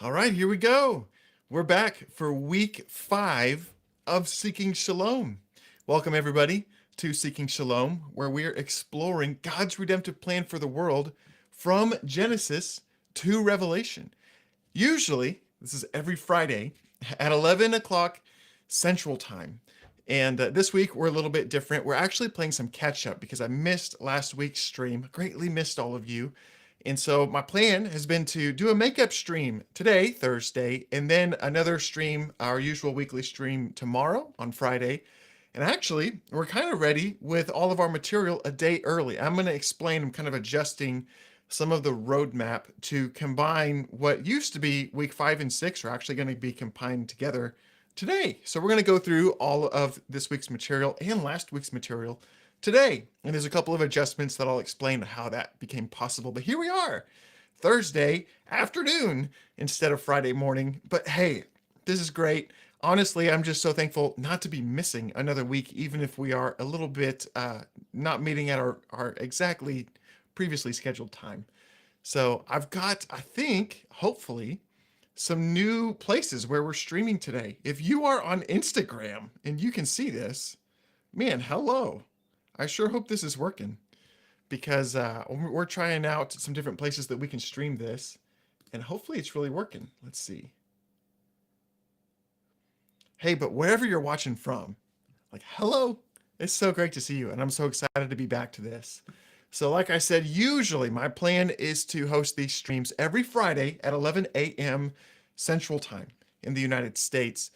All right, here we go. We're back for week 5 of Seeking Shalom. Welcome, everybody, to Seeking Shalom, where we're exploring God's redemptive plan for the world from Genesis to Revelation. Usually, this is every Friday at 11 o'clock Central Time. And this week, we're a little bit different. We're actually playing some catch up because I missed last week's stream, greatly missed all of you. And so my plan has been to do a makeup stream today, Thursday, and then another stream, our usual weekly stream tomorrow on Friday. And actually, we're kind of ready with all of our material a day early. I'm going to explain, I'm kind of adjusting some of the roadmap to combine what used to be week 5 and 6 are actually going to be combined together today. So we're going to go through all of this week's material and last week's material today. And there's a couple of adjustments that I'll explain how that became possible. But here we are, Thursday afternoon instead of Friday morning. But hey, this is great. Honestly, I'm just so thankful not to be missing another week, even if we are a little bit not meeting at our exactly previously scheduled time. So I've got, I think, hopefully, some new places where we're streaming today. If you are on Instagram and you can see this, man, hello. I sure hope this is working because we're trying out some different places that we can stream this, and hopefully it's really working. Let's see. Hey, but wherever you're watching from, like, hello. It's so great to see you, and I'm so excited to be back to this. So like I said, usually my plan is to host these streams every Friday at 11 a.m. Central Time in the United States.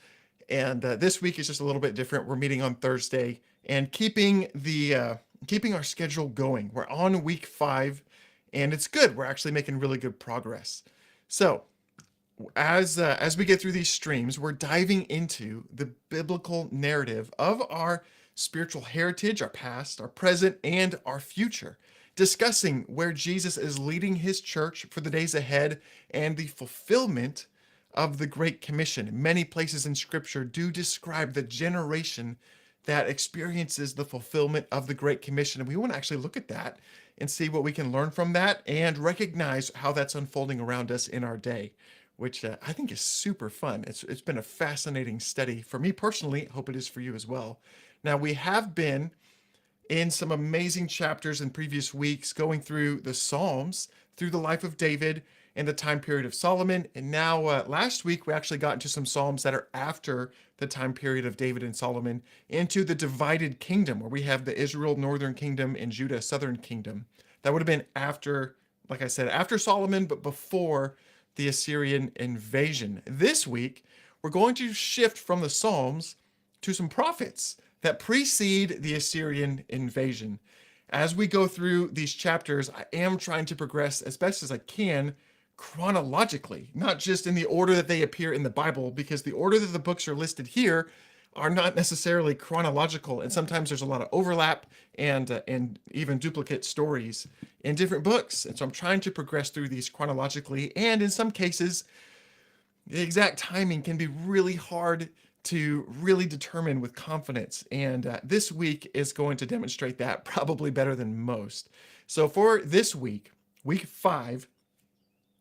And this week is just a little bit different. We're meeting on Thursday and keeping our schedule going. We're on week 5, and it's good. We're actually making really good progress. So as we get through these streams, we're diving into the biblical narrative of our spiritual heritage, our past, our present, and our future, discussing where Jesus is leading his church for the days ahead and the fulfillment of the Great Commission. Many places in Scripture do describe the generation that experiences the fulfillment of the Great Commission. And we want to actually look at that and see what we can learn from that and recognize how that's unfolding around us in our day, which I think is super fun. It's been a fascinating study for me personally. Hope it is for you as well. Now, we have been in some amazing chapters in previous weeks going through the Psalms, through the life of David and the time period of Solomon. And now last week, we actually got into some Psalms that are after the time period of David and Solomon into the divided kingdom, where we have the Israel northern kingdom and Judah southern kingdom. That would have been after, like I said, after Solomon, but before the Assyrian invasion. This week, we're going to shift from the Psalms to some prophets that precede the Assyrian invasion. As we go through these chapters, I am trying to progress as best as I can chronologically, not just in the order that they appear in the Bible, because the order that the books are listed here are not necessarily chronological, and sometimes there's a lot of overlap and even duplicate stories in different books. And so I'm trying to progress through these chronologically, and in some cases, the exact timing can be really hard to really determine with confidence. And this week is going to demonstrate that probably better than most. So for this week, week 5,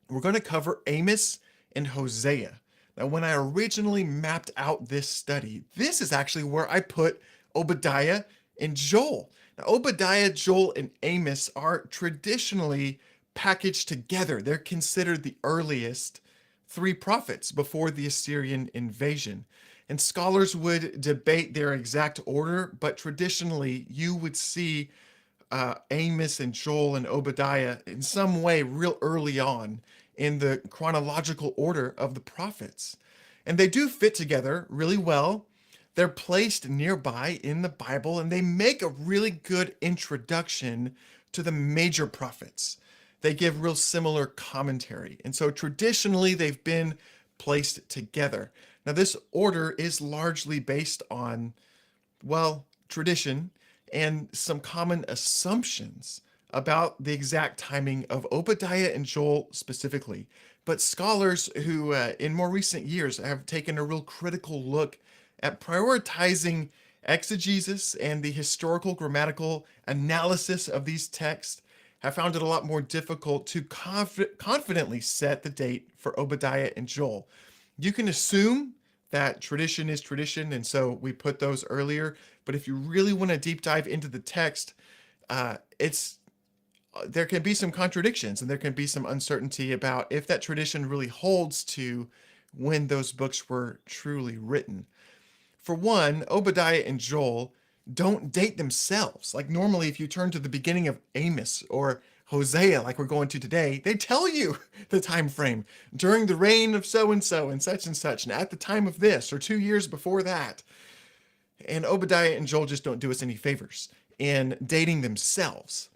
we're going to cover Amos and Hosea. Now, when I originally mapped out this study, this is actually where I put Obadiah and Joel. Now, Obadiah, Joel, and Amos are traditionally packaged together. They're considered the earliest 3 prophets before the Assyrian invasion. And scholars would debate their exact order, but traditionally you would see Amos and Joel and Obadiah in some way real early on in the chronological order of the prophets. And they do fit together really well. They're placed nearby in the Bible, and they make a really good introduction to the major prophets. They give real similar commentary. And so traditionally, they've been placed together. Now, this order is largely based on, well, tradition and some common assumptions about the exact timing of Obadiah and Joel specifically. But scholars who, in more recent years, have taken a real critical look at prioritizing exegesis and the historical grammatical analysis of these texts have found it a lot more difficult to confidently set the date for Obadiah and Joel. You can assume that tradition is tradition, and so we put those earlier. But if you really want to deep dive into the text, it's there can be some contradictions and there can be some uncertainty about if that tradition really holds to when those books were truly written. For one, Obadiah and Joel don't date themselves. Like normally, if you turn to the beginning of Amos or Hosea, like we're going to today, they tell you the time frame during the reign of so and so and such, and at the time of this, or 2 years before that. And Obadiah and Joel just don't do us any favors in dating themselves,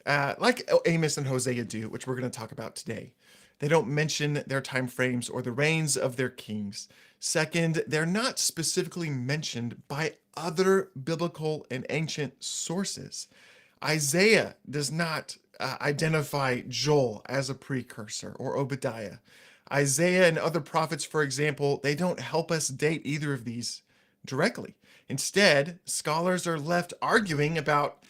like Amos and Hosea do, which we're going to talk about today. They don't mention their time frames or the reigns of their kings. Second, they're not specifically mentioned by other biblical and ancient sources. Isaiah does not identify Joel as a precursor or Obadiah. Isaiah and other prophets, for example, they don't help us date either of these directly. Instead, scholars are left arguing about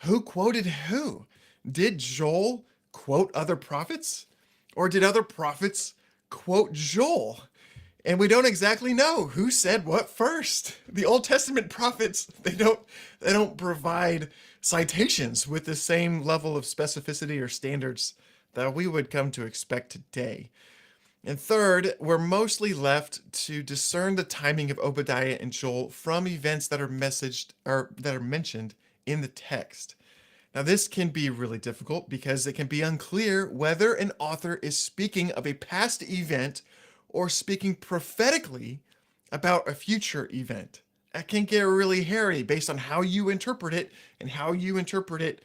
who quoted who. Did Joel quote other prophets? Or did other prophets quote Joel? And we don't exactly know who said what first. The Old Testament prophets, they don't provide citations with the same level of specificity or standards that we would come to expect today. And third, we're mostly left to discern the timing of Obadiah and Joel from events that are mentioned in the text. Now, this can be really difficult because it can be unclear whether an author is speaking of a past event or speaking prophetically about a future event. That can get really hairy based on how you interpret it, and how you interpret it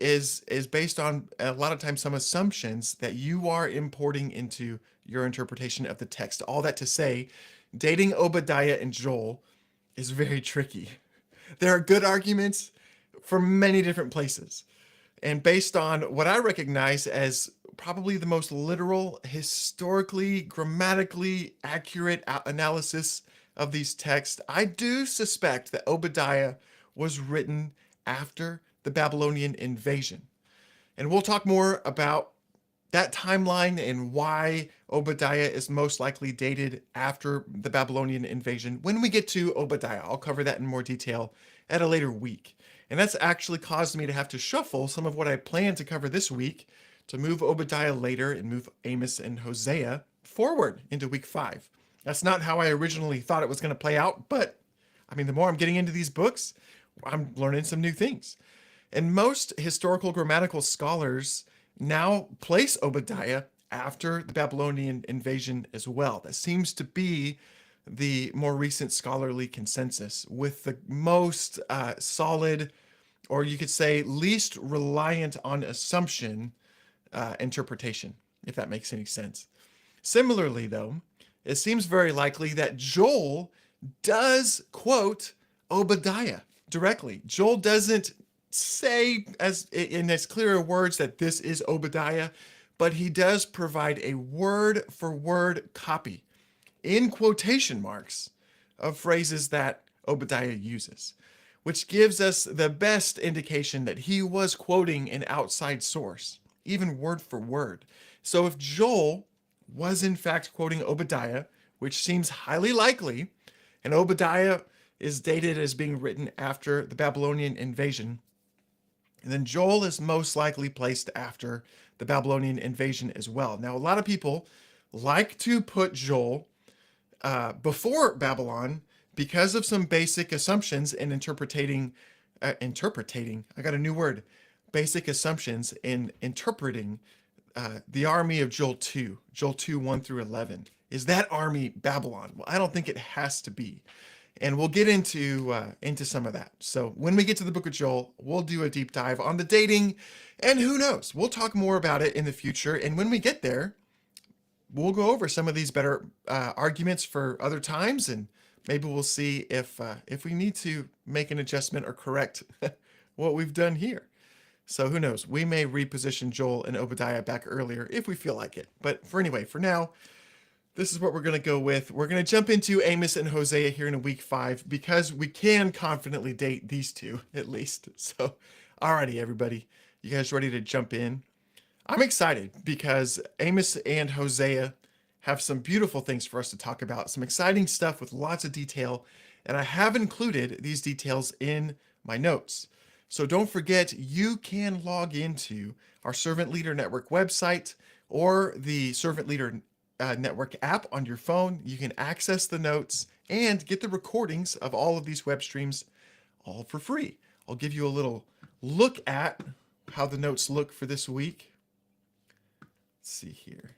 is based on a lot of times some assumptions that you are importing into your interpretation of the text. All that to say, dating Obadiah and Joel is very tricky. There are good arguments from many different places. And based on what I recognize as probably the most literal, historically, grammatically accurate analysis of these texts, I do suspect that Obadiah was written after the Babylonian invasion. And we'll talk more about that timeline and why Obadiah is most likely dated after the Babylonian invasion when we get to Obadiah. I'll cover that in more detail at a later week. And that's actually caused me to have to shuffle some of what I planned to cover this week to move Obadiah later and move Amos and Hosea forward into week 5. That's not how I originally thought it was going to play out, but I mean, the more I'm getting into these books, I'm learning some new things. And most historical grammatical scholars now place Obadiah after the Babylonian invasion as well. That seems to be the more recent scholarly consensus, with the most solid, or you could say least reliant on assumption interpretation, if that makes any sense. Similarly, though, it seems very likely that Joel does quote Obadiah directly. Joel doesn't say in as clear words that this is Obadiah, but he does provide a word for word copy in quotation marks of phrases that Obadiah uses, which gives us the best indication that he was quoting an outside source, even word for word. So if Joel was in fact quoting Obadiah, which seems highly likely, and Obadiah is dated as being written after the Babylonian invasion, and then Joel is most likely placed after the Babylonian invasion as well. Now, a lot of people like to put Joel before Babylon because of some basic assumptions in interpreting, I got a new word, basic assumptions in interpreting the army of Joel 2, 1 through 11. Is that army Babylon? Well, I don't think it has to be. And we'll get into some of that. So when we get to the book of Joel, we'll do a deep dive on the dating, and who knows, we'll talk more about it in the future. And when we get there, we'll go over some of these better arguments for other times, and maybe we'll see if we need to make an adjustment or correct what we've done here. So who knows? We may reposition Joel and Obadiah back earlier if we feel like it. But for now, this is what we're going to go with. We're going to jump into Amos and Hosea here in week 5 because we can confidently date these two at least. So, alrighty, everybody. You guys ready to jump in? I'm excited because Amos and Hosea have some beautiful things for us to talk about, some exciting stuff with lots of detail, and I have included these details in my notes. So don't forget, you can log into our Servant Leader Network website or the Servant Leader Network app on your phone. You can access the notes and get the recordings of all of these web streams all for free. I'll give you a little look at how the notes look for this week. Let's see here.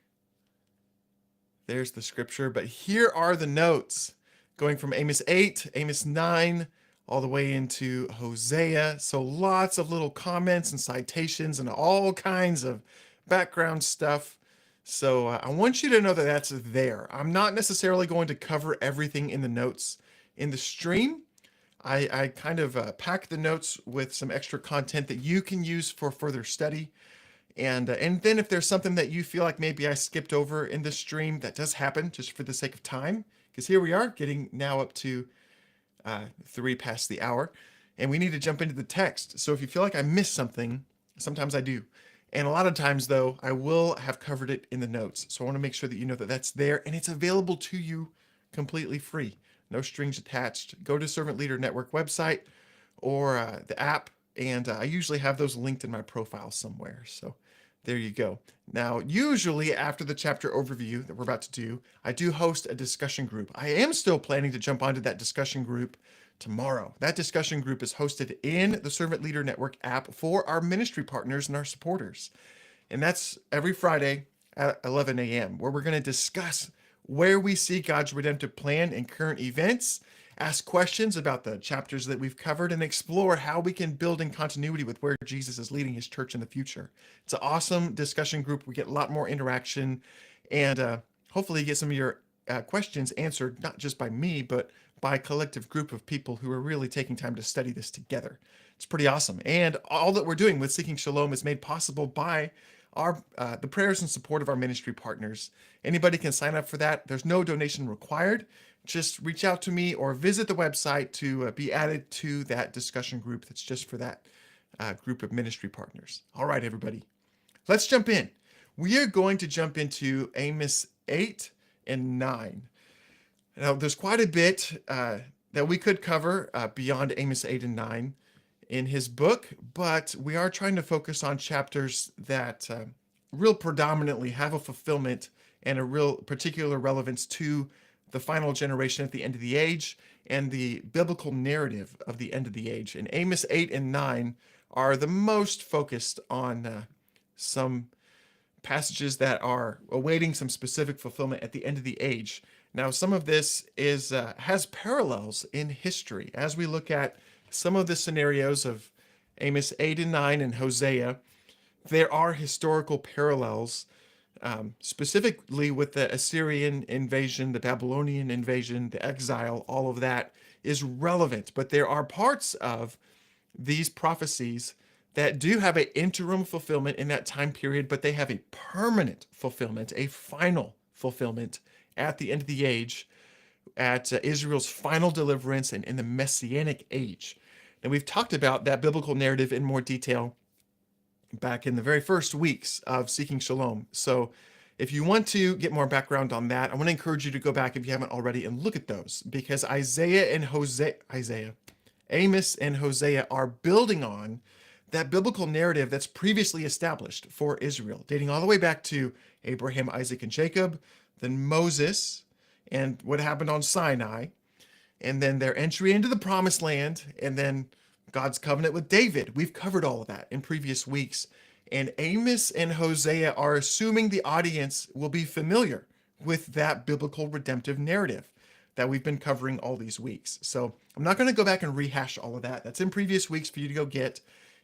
There's the scripture, but here are the notes going from Amos 8, Amos 9, all the way into Hosea. So lots of little comments and citations and all kinds of background stuff. So I want you to know that that's there. I'm not necessarily going to cover everything in the notes in the stream. I kind of pack the notes with some extra content that you can use for further study. And then if there's something that you feel like maybe I skipped over in the stream, that does happen just for the sake of time. Because here we are getting now up to 3 past the hour. And we need to jump into the text. So if you feel like I missed something, sometimes I do. And a lot of times, though, I will have covered it in the notes. So I want to make sure that you know that that's there and it's available to you completely free. No strings attached. Go to Servant Leader Network website or the app, and I usually have those linked in my profile somewhere. So there you go. Now, usually after the chapter overview that we're about to do, I do host a discussion group. I am still planning to jump onto that discussion group tomorrow. That discussion group is hosted in the Servant Leader Network app for our ministry partners and our supporters. And that's every Friday at 11 a.m., where we're going to discuss where we see God's redemptive plan in current events, ask questions about the chapters that we've covered, and explore how we can build in continuity with where Jesus is leading his church in the future. It's an awesome discussion group. We get a lot more interaction, and hopefully get some of your questions answered, not just by me, but by a collective group of people who are really taking time to study this together. It's pretty awesome. And all that we're doing with Seeking Shalom is made possible by the prayers and support of our ministry partners. Anybody can sign up for that. There's no donation required. Just reach out to me or visit the website to be added to that discussion group that's just for that group of ministry partners. All right, everybody, let's jump in. We are going to jump into Amos 8 and 9. Now, there's quite a bit that we could cover beyond Amos 8 and 9 in his book, but we are trying to focus on chapters that real predominantly have a fulfillment and a real particular relevance to the final generation at the end of the age and the biblical narrative of the end of the age. And Amos 8 and 9 are the most focused on some passages that are awaiting some specific fulfillment at the end of the age. Now, some of this is has parallels in history. As we look at some of the scenarios of Amos 8 and 9 and Hosea, there are historical parallels, specifically with the Assyrian invasion, the Babylonian invasion, the exile. All of that is relevant, but there are parts of these prophecies that do have an interim fulfillment in that time period, but they have a permanent fulfillment, a final fulfillment at the end of the age, at Israel's final deliverance and in the Messianic age. And we've talked about that biblical narrative in more detail back in the very first weeks of Seeking Shalom. So if you want to get more background on that, I want to encourage you to go back if you haven't already and look at those, because Amos and Hosea are building on that biblical narrative that's previously established for Israel, dating all the way back to Abraham, Isaac, and Jacob, then Moses, and what happened on Sinai, and then their entry into the promised land, and then God's covenant with David. We've covered all of that in previous weeks. And Amos and Hosea are assuming the audience will be familiar with that biblical redemptive narrative that we've been covering all these weeks. So I'm not going to go back and rehash all of that. That's in previous weeks for you to go get.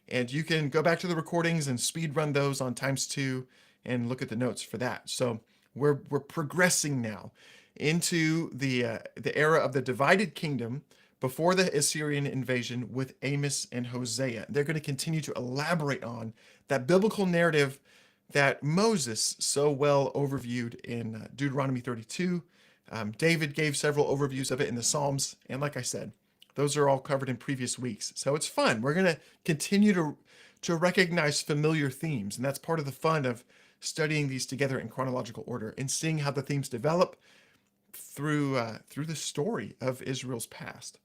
And you can go back to the recordings and speed run those on ×2 and look at the notes for that. So we're progressing now into the era of the divided kingdom before the Assyrian invasion with Amos and Hosea. They're going to continue to elaborate on that biblical narrative that Moses so well overviewed in Deuteronomy 32. David gave several overviews of it in the Psalms. And like I said, those are all covered in previous weeks. So it's fun. We're going to continue to recognize familiar themes. And that's part of the fun of studying these together in chronological order and seeing how the themes develop through the story of Israel's past.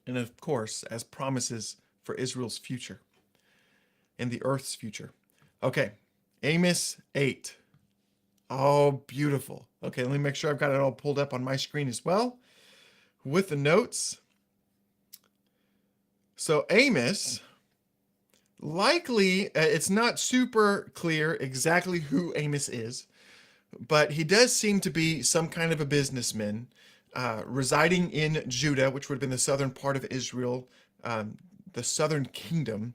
And of course, as promises for Israel's future and the earth's future. Okay, Amos 8. Oh, beautiful. Okay, let me make sure I've got it all pulled up on my screen as well with the notes. So Amos, likely, it's not super clear exactly who Amos is, but he does seem to be some kind of a businessman residing in Judah, which would have been the southern part of Israel, the southern kingdom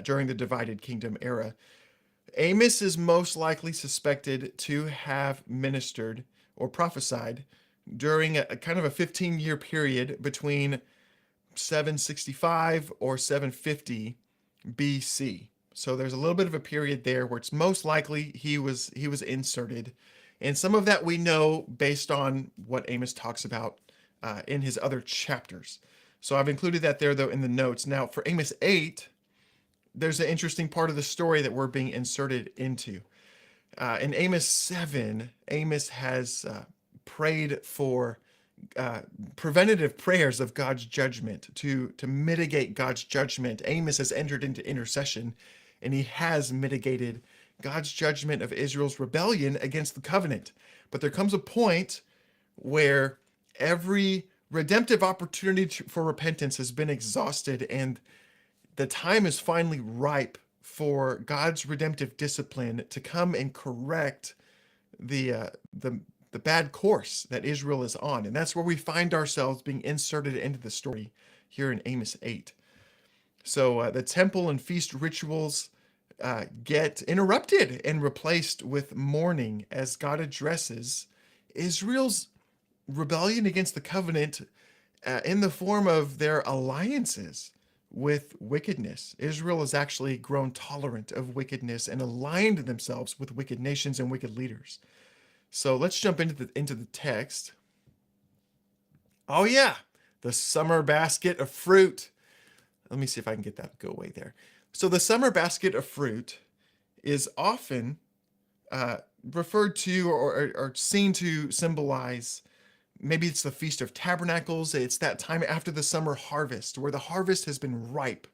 during the divided kingdom era. Amos is most likely suspected to have ministered or prophesied during a kind of a 15-year period between 765 or 750 BC. So there's a little bit of a period there where it's most likely he was inserted. And some of that we know based on what Amos talks about in his other chapters. So I've included that there, though, in the notes. Now, for Amos 8, there's an interesting part of the story that we're being inserted into. In Amos 7, Amos has prayed for preventative prayers of God's judgment to mitigate God's judgment. Amos has entered into intercession, and he has mitigated God's judgment of Israel's rebellion against the covenant. But there comes a point where every redemptive opportunity for repentance has been exhausted, and the time is finally ripe for God's redemptive discipline to come and correct the bad course that Israel is on. And that's where we find ourselves being inserted into the story here in Amos 8. So the temple and feast rituals get interrupted and replaced with mourning as God addresses Israel's rebellion against the covenant in the form of their alliances with wickedness. Israel has actually grown tolerant of wickedness and aligned themselves with wicked nations and wicked leaders. So let's jump into the text. Oh yeah, the summer basket of fruit. Let me see if I can get that to go away there. So the summer basket of fruit is often referred to or seen to symbolize, maybe it's the Feast of Tabernacles. It's that time after the summer harvest where the harvest has been ripe.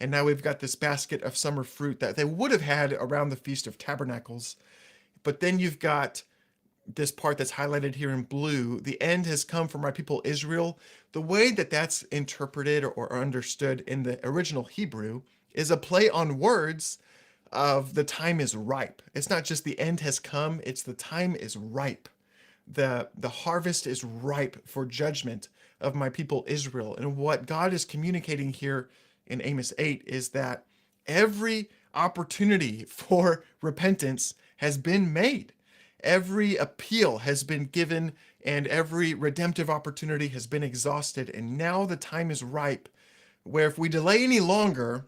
And now we've got this basket of summer fruit that they would have had around the Feast of Tabernacles. But then you've got this part that's highlighted here in blue. The end has come for my people Israel. The way that that's interpreted or understood in the original Hebrew is a play on words of the time is ripe. It's not just the end has come, it's the time is ripe. The harvest is ripe for judgment of my people Israel. And what God is communicating here in Amos 8 is that every opportunity for repentance has been made. Every appeal has been given and every redemptive opportunity has been exhausted. And now the time is ripe where if we delay any longer,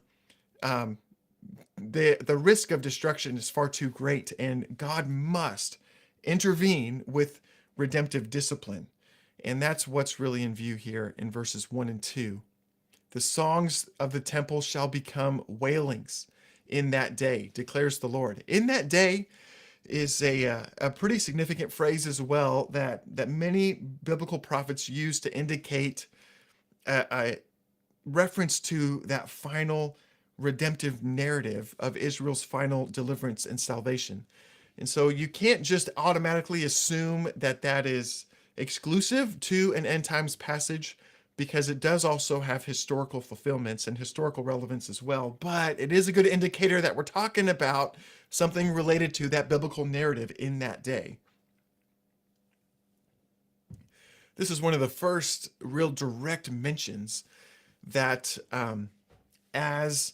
the risk of destruction is far too great, and God must intervene with redemptive discipline. And that's what's really in view here in verses 1 and 2. The songs of the temple shall become wailings in that day, declares the Lord. In that day is a pretty significant phrase as well that many biblical prophets use to indicate a reference to that final redemptive narrative of Israel's final deliverance and salvation. And so you can't just automatically assume that that is exclusive to an end times passage, because it does also have historical fulfillments and historical relevance as well. But it is a good indicator that we're talking about something related to that biblical narrative in that day. This is one of the first real direct mentions that as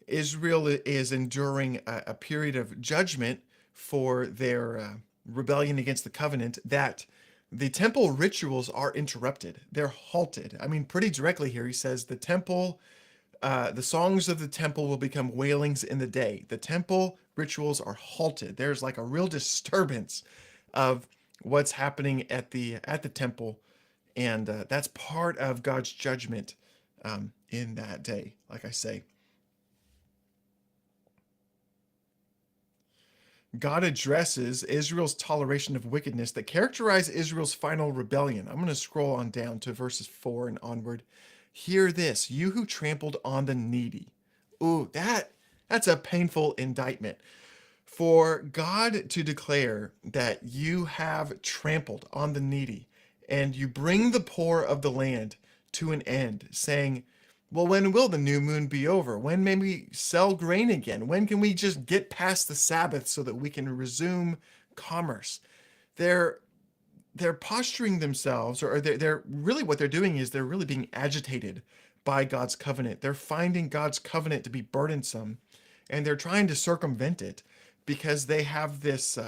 Israel is enduring a period of judgment for their rebellion against the covenant, that the temple rituals are interrupted. They're halted. I mean, pretty directly here, he says the temple, the songs of the temple will become wailings in the day. The temple rituals are halted. There's like a real disturbance of what's happening at the temple, and that's part of God's judgment in that day, like I say. God addresses Israel's toleration of wickedness that characterized Israel's final rebellion. I'm going to scroll on down to verses 4 and onward. Hear this, you who trampled on the needy. Ooh, that's a painful indictment. For God to declare that you have trampled on the needy and you bring the poor of the land to an end, saying, well, when will the new moon be over? When may we sell grain again? When can we just get past the Sabbath so that we can resume commerce? They're they're posturing themselves, or they're really, what they're doing is they're really being agitated by God's covenant. They're finding God's covenant to be burdensome, and they're trying to circumvent it because they have this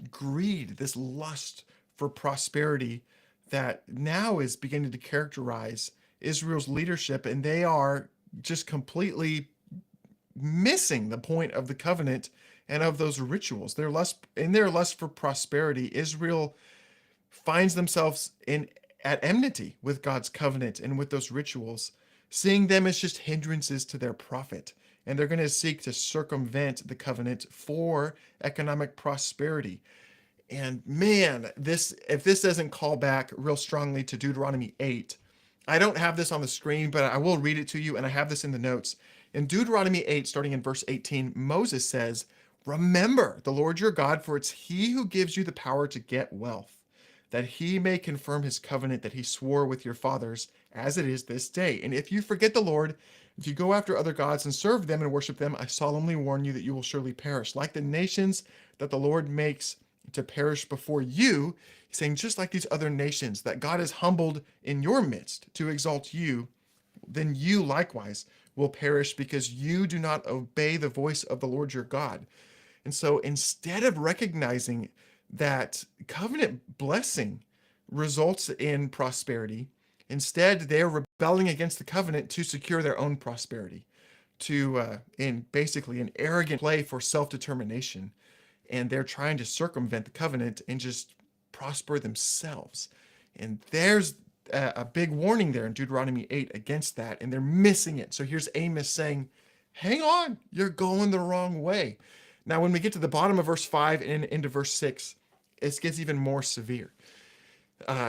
greed, this lust for prosperity that now is beginning to characterize Israel's leadership, and they are just completely missing the point of the covenant and of those rituals. Their lust for prosperity, Israel finds themselves in at enmity with God's covenant and with those rituals, seeing them as just hindrances to their profit. And they're going to seek to circumvent the covenant for economic prosperity. And man, if this doesn't call back real strongly to Deuteronomy 8, I don't have this on the screen, but I will read it to you, and I have this in the notes. In Deuteronomy 8, starting in verse 18, Moses says, remember the Lord your God, for it's he who gives you the power to get wealth, that he may confirm his covenant that he swore with your fathers, as it is this day. And if you forget the Lord, if you go after other gods and serve them and worship them, I solemnly warn you that you will surely perish. Like the nations that the Lord makes to perish before you, he's saying, just like these other nations that God has humbled in your midst to exalt you, then you likewise will perish because you do not obey the voice of the Lord your God. And so instead of recognizing that covenant blessing results in prosperity, instead they're rebelling against the covenant to secure their own prosperity, in basically an arrogant play for self-determination. And they're trying to circumvent the covenant and just prosper themselves. And there's a big warning there in Deuteronomy 8 against that, and they're missing it. So here's Amos saying, hang on, you're going the wrong way. Now, when we get to the bottom of verse 5 and into verse 6, it gets even more severe,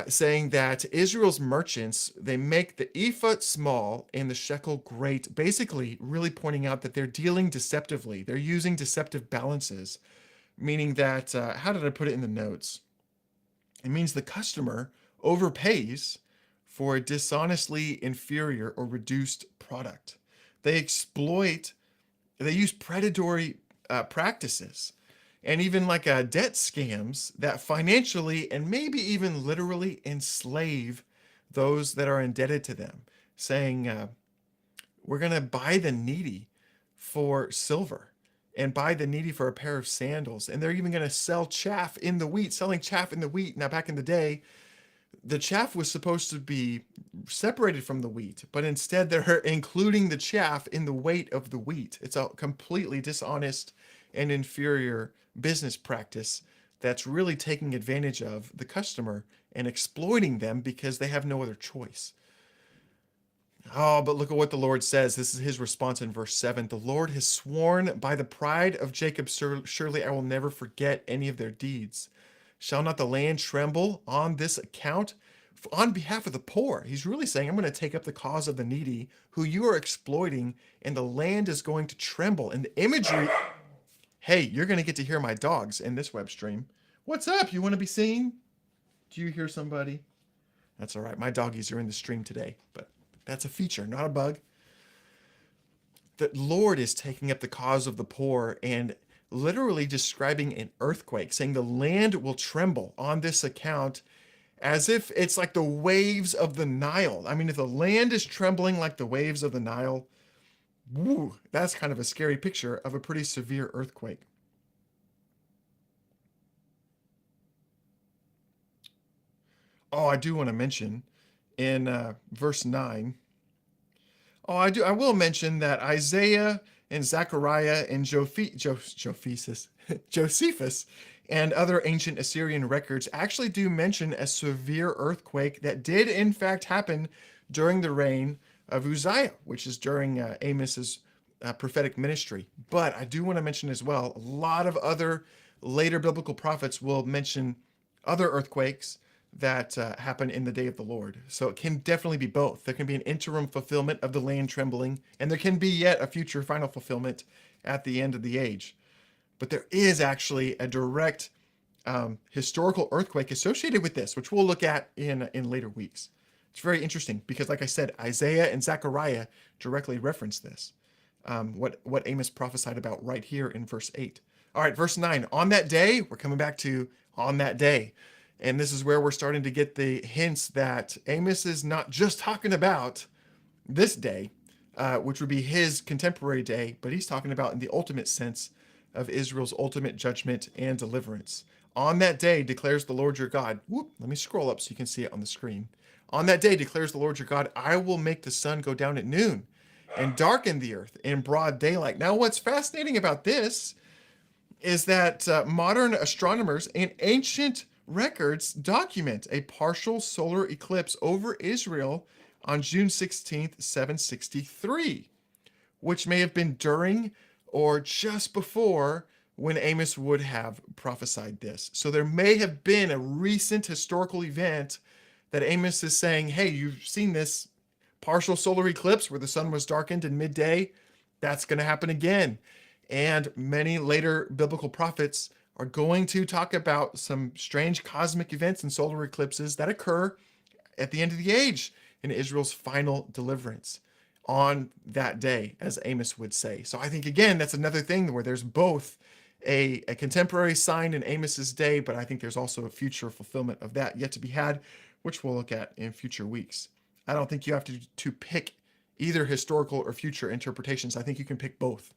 saying that Israel's merchants, they make the ephah small and the shekel great, basically really pointing out that they're dealing deceptively. They're using deceptive balances, meaning that, how did I put it in the notes? It means the customer overpays for a dishonestly inferior or reduced product. They use predatory practices and even like debt scams that financially and maybe even literally enslave those that are indebted to them, saying, we're going to buy the needy for silver and buy the needy for a pair of sandals. And they're even going to sell chaff in the wheat, selling chaff in the wheat. Now, back in the day, the chaff was supposed to be separated from the wheat, but instead they're including the chaff in the weight of the wheat. It's a completely dishonest and inferior business practice that's really taking advantage of the customer and exploiting them because they have no other choice. Oh, but look at what the Lord says. This is his response in verse 7. The Lord has sworn by the pride of Jacob, surely I will never forget any of their deeds. Shall not the land tremble on this account? On behalf of the poor, he's really saying, I'm going to take up the cause of the needy who you are exploiting, and the land is going to tremble. And the imagery, hey, you're going to get to hear my dogs in this web stream. What's up? You want to be seen? Do you hear somebody? That's all right. My doggies are in the stream today, but that's a feature, not a bug. The Lord is taking up the cause of the poor and literally describing an earthquake, saying the land will tremble on this account, as if it's like the waves of the Nile. I mean, if the land is trembling like the waves of the Nile, woo, that's kind of a scary picture of a pretty severe earthquake. Oh, I do want to mention in verse 9. Oh, I will mention that Isaiah and Zechariah and Josephus and other ancient Assyrian records actually do mention a severe earthquake that did in fact happen during the reign of Uzziah, which is during Amos's prophetic ministry. But I do want to mention as well, a lot of other later biblical prophets will mention other earthquakes that happen in the day of the Lord. So it can definitely be both. There can be an interim fulfillment of the land trembling, and there can be yet a future final fulfillment at the end of the age. But there is actually a direct historical earthquake associated with this, which we'll look at in later weeks. It's very interesting because, like I said, Isaiah and Zechariah directly reference this, what Amos prophesied about right here in verse 8. All right, verse 9. On that day, we're coming back to on that day. And this is where we're starting to get the hints that Amos is not just talking about this day, which would be his contemporary day, but he's talking about in the ultimate sense of Israel's ultimate judgment and deliverance. On that day, declares the Lord your God. Let me scroll up so you can see it on the screen. On that day, declares the Lord your God, I will make the sun go down at noon and darken the earth in broad daylight. Now, what's fascinating about this is that modern astronomers and ancient records document a partial solar eclipse over Israel on June 16th, 763, which may have been during or just before when Amos would have prophesied this. So there may have been a recent historical event that Amos is saying, hey, you've seen this partial solar eclipse where the sun was darkened in midday. That's going to happen again. And many later biblical prophets are going to talk about some strange cosmic events and solar eclipses that occur at the end of the age in Israel's final deliverance on that day, as Amos would say. So I think, again, that's another thing where there's both a contemporary sign in Amos's day, but I think there's also a future fulfillment of that yet to be had, which we'll look at in future weeks. I don't think you have to pick either historical or future interpretations. I think you can pick both.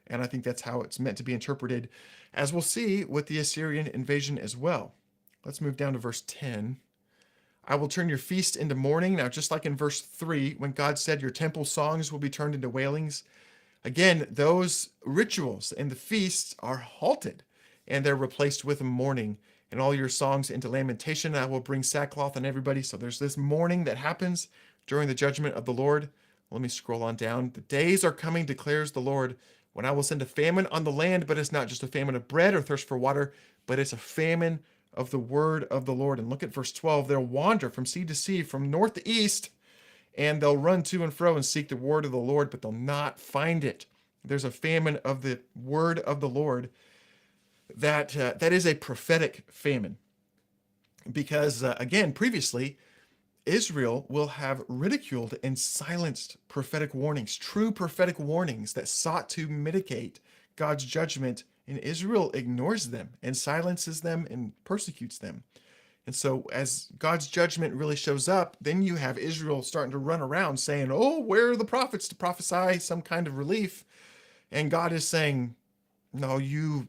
And I think that's how it's meant to be interpreted, as we'll see with the Assyrian invasion as well. Let's move down to verse 10. I will turn your feast into mourning. Now, just like in verse 3, when God said your temple songs will be turned into wailings, again, those rituals and the feasts are halted, and they're replaced with mourning. And all your songs into lamentation. I will bring sackcloth on everybody. So there's this mourning that happens during the judgment of the Lord. Let me scroll on down. The days are coming, declares the Lord, when I will send a famine on the land, but it's not just a famine of bread or thirst for water, but it's a famine of the word of the Lord. And look at verse 12. They'll wander from sea to sea, from north to east, and they'll run to and fro and seek the word of the Lord, but they'll not find it. There's a famine of the word of the Lord that is a prophetic famine. Because, again, previously, Israel will have ridiculed and silenced prophetic warnings, true prophetic warnings that sought to mitigate God's judgment, and Israel ignores them and silences them and persecutes them. And so as God's judgment really shows up, then you have Israel starting to run around saying, oh, where are the prophets to prophesy some kind of relief? And God is saying, no, you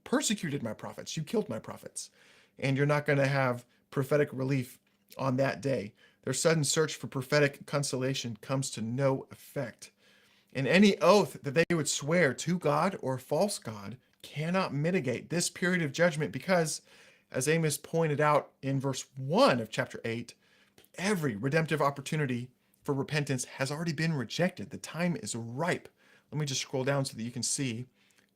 persecuted my prophets. You killed my prophets. And you're not going to have prophetic relief on that day. Their sudden search for prophetic consolation comes to no effect. And any oath that they would swear to God or false God cannot mitigate this period of judgment because, as Amos pointed out in verse 1 of chapter 8, every redemptive opportunity for repentance has already been rejected. The time is ripe. Let me just scroll down so that you can see.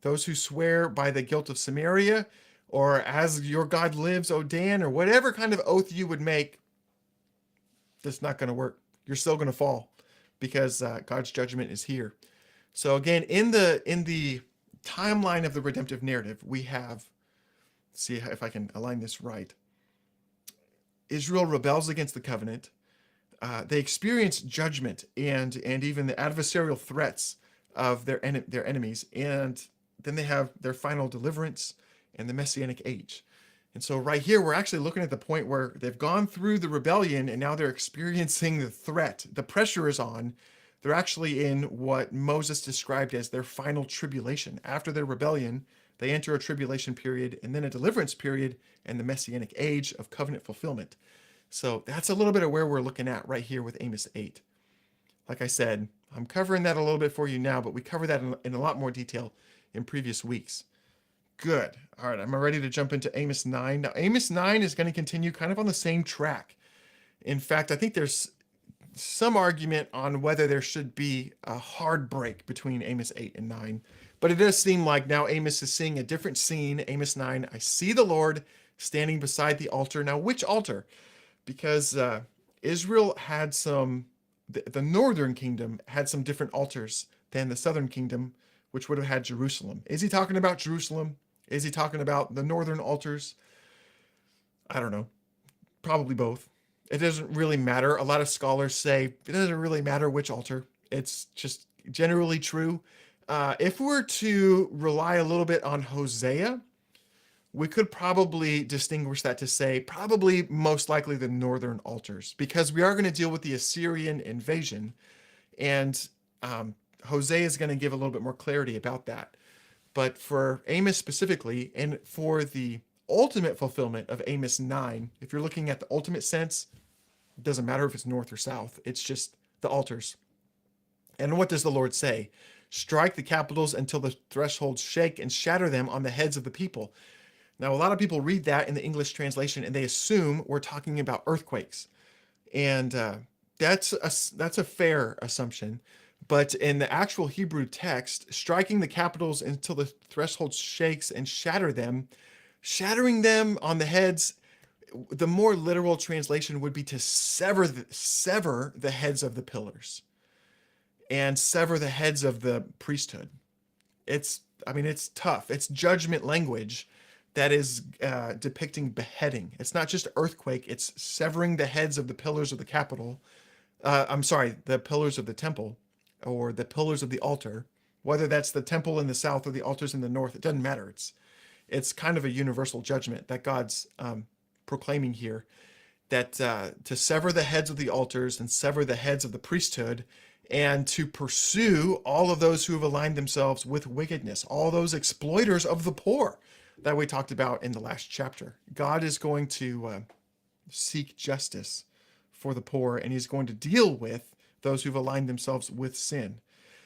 Those who swear by the guilt of Samaria, or as your God lives, O Dan, or whatever kind of oath you would make, that's not going to work. You're still going to fall because God's judgment is here. So again, in the timeline of the redemptive narrative, we have, see if I can align this right. Israel rebels against the covenant. They experience judgment and even the adversarial threats of their enemies, and then they have their final deliverance and the Messianic age. And so right here, we're actually looking at the point where they've gone through the rebellion and now they're experiencing the threat. The pressure is on. They're actually in what Moses described as their final tribulation. After their rebellion, they enter a tribulation period and then a deliverance period and the Messianic age of covenant fulfillment. So that's a little bit of where we're looking at right here with Amos 8. Like I said, I'm covering that a little bit for you now, but we cover that in a lot more detail in previous weeks. Good. All right, I'm ready to jump into Amos 9. Now, Amos 9 is going to continue kind of on the same track. In fact, I think there's some argument on whether there should be a hard break between Amos 8 and 9. But it does seem like now Amos is seeing a different scene. Amos 9, I see the Lord standing beside the altar. Now, which altar? Because Israel had the northern kingdom had some different altars than the southern kingdom, which would have had Jerusalem. Is he talking about Jerusalem? Is he talking about the northern altars? I don't know. Probably both. It doesn't really matter. A lot of scholars say it doesn't really matter which altar. It's just generally true. If we're to rely a little bit on Hosea, we could probably distinguish that to say probably most likely the northern altars, because we are going to deal with the Assyrian invasion, and Hosea is going to give a little bit more clarity about that. But for Amos specifically, and for the ultimate fulfillment of Amos 9, if you're looking at the ultimate sense, it doesn't matter if it's north or south, it's just the altars. And what does the Lord say? Strike the capitals until the thresholds shake and shatter them on the heads of the people. Now, a lot of people read that in the English translation and they assume we're talking about earthquakes. And that's a fair assumption. But in the actual Hebrew text, striking the capitals until the threshold shakes and shattering them on the heads, the more literal translation would be to sever the heads of the pillars and sever the heads of the priesthood. It's tough. It's judgment language that is depicting beheading. It's not just earthquake, it's severing the heads of the pillars of the capital. The pillars of the temple, or the pillars of the altar, whether that's the temple in the south or the altars in the north, it doesn't matter. It's kind of a universal judgment that God's proclaiming here, that to sever the heads of the altars and sever the heads of the priesthood, and to pursue all of those who have aligned themselves with wickedness, all those exploiters of the poor that we talked about in the last chapter. God is going to seek justice for the poor, and he's going to deal with those who've aligned themselves with sin.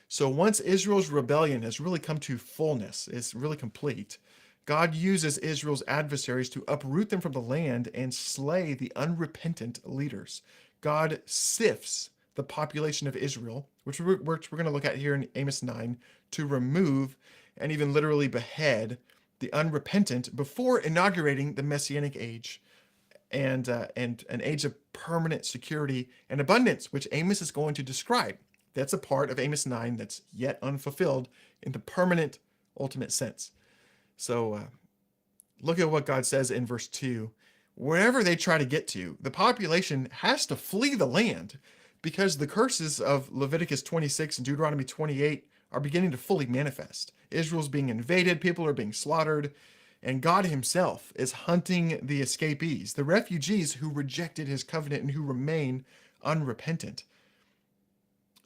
So once Israel's rebellion has really come to fullness, it's really complete, God uses Israel's adversaries to uproot them from the land and slay the unrepentant leaders. God sifts the population of Israel, which we're going to look at here in Amos 9, to remove and even literally behead the unrepentant before inaugurating the Messianic age and an age of permanent security and abundance, which Amos is going to describe. That's a part of Amos 9 that's yet unfulfilled in the permanent, ultimate sense. So look at what God says in verse 2. Wherever they try to get to, the population has to flee the land, because the curses of Leviticus 26 and Deuteronomy 28 are beginning to fully manifest. Israel's being invaded, people are being slaughtered, and God himself is hunting the escapees, the refugees who rejected his covenant and who remain unrepentant.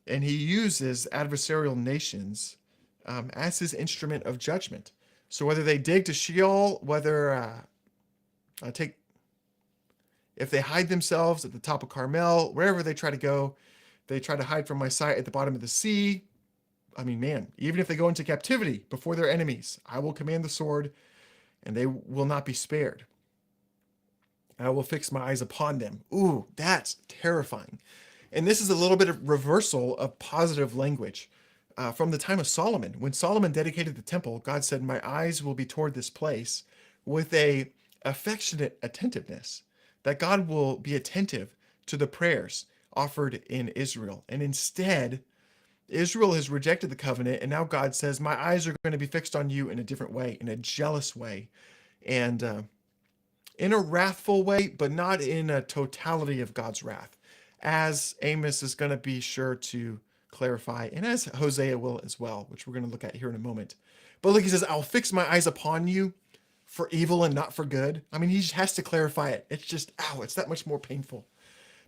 And he uses adversarial nations as his instrument of judgment. So whether they dig to Sheol, whether if they hide themselves at the top of Carmel, wherever they try to go, they try to hide from my sight at the bottom of the sea. I mean, man, even if they go into captivity before their enemies, I will command the sword, and they will not be spared. I will fix my eyes upon them. Ooh, that's terrifying. And this is a little bit of reversal of positive language. From the time of Solomon. When Solomon dedicated the temple, God said, my eyes will be toward this place, with a affectionate attentiveness, that God will be attentive to the prayers offered in Israel. And instead, Israel has rejected the covenant, and now God says, my eyes are going to be fixed on you in a different way, in a jealous way, and in a wrathful way, but not in a totality of God's wrath, as Amos is going to be sure to clarify, and as Hosea will as well, which we're going to look at here in a moment. But look, he says, I'll fix my eyes upon you for evil and not for good. I mean, he just has to clarify it. It's just, it's that much more painful.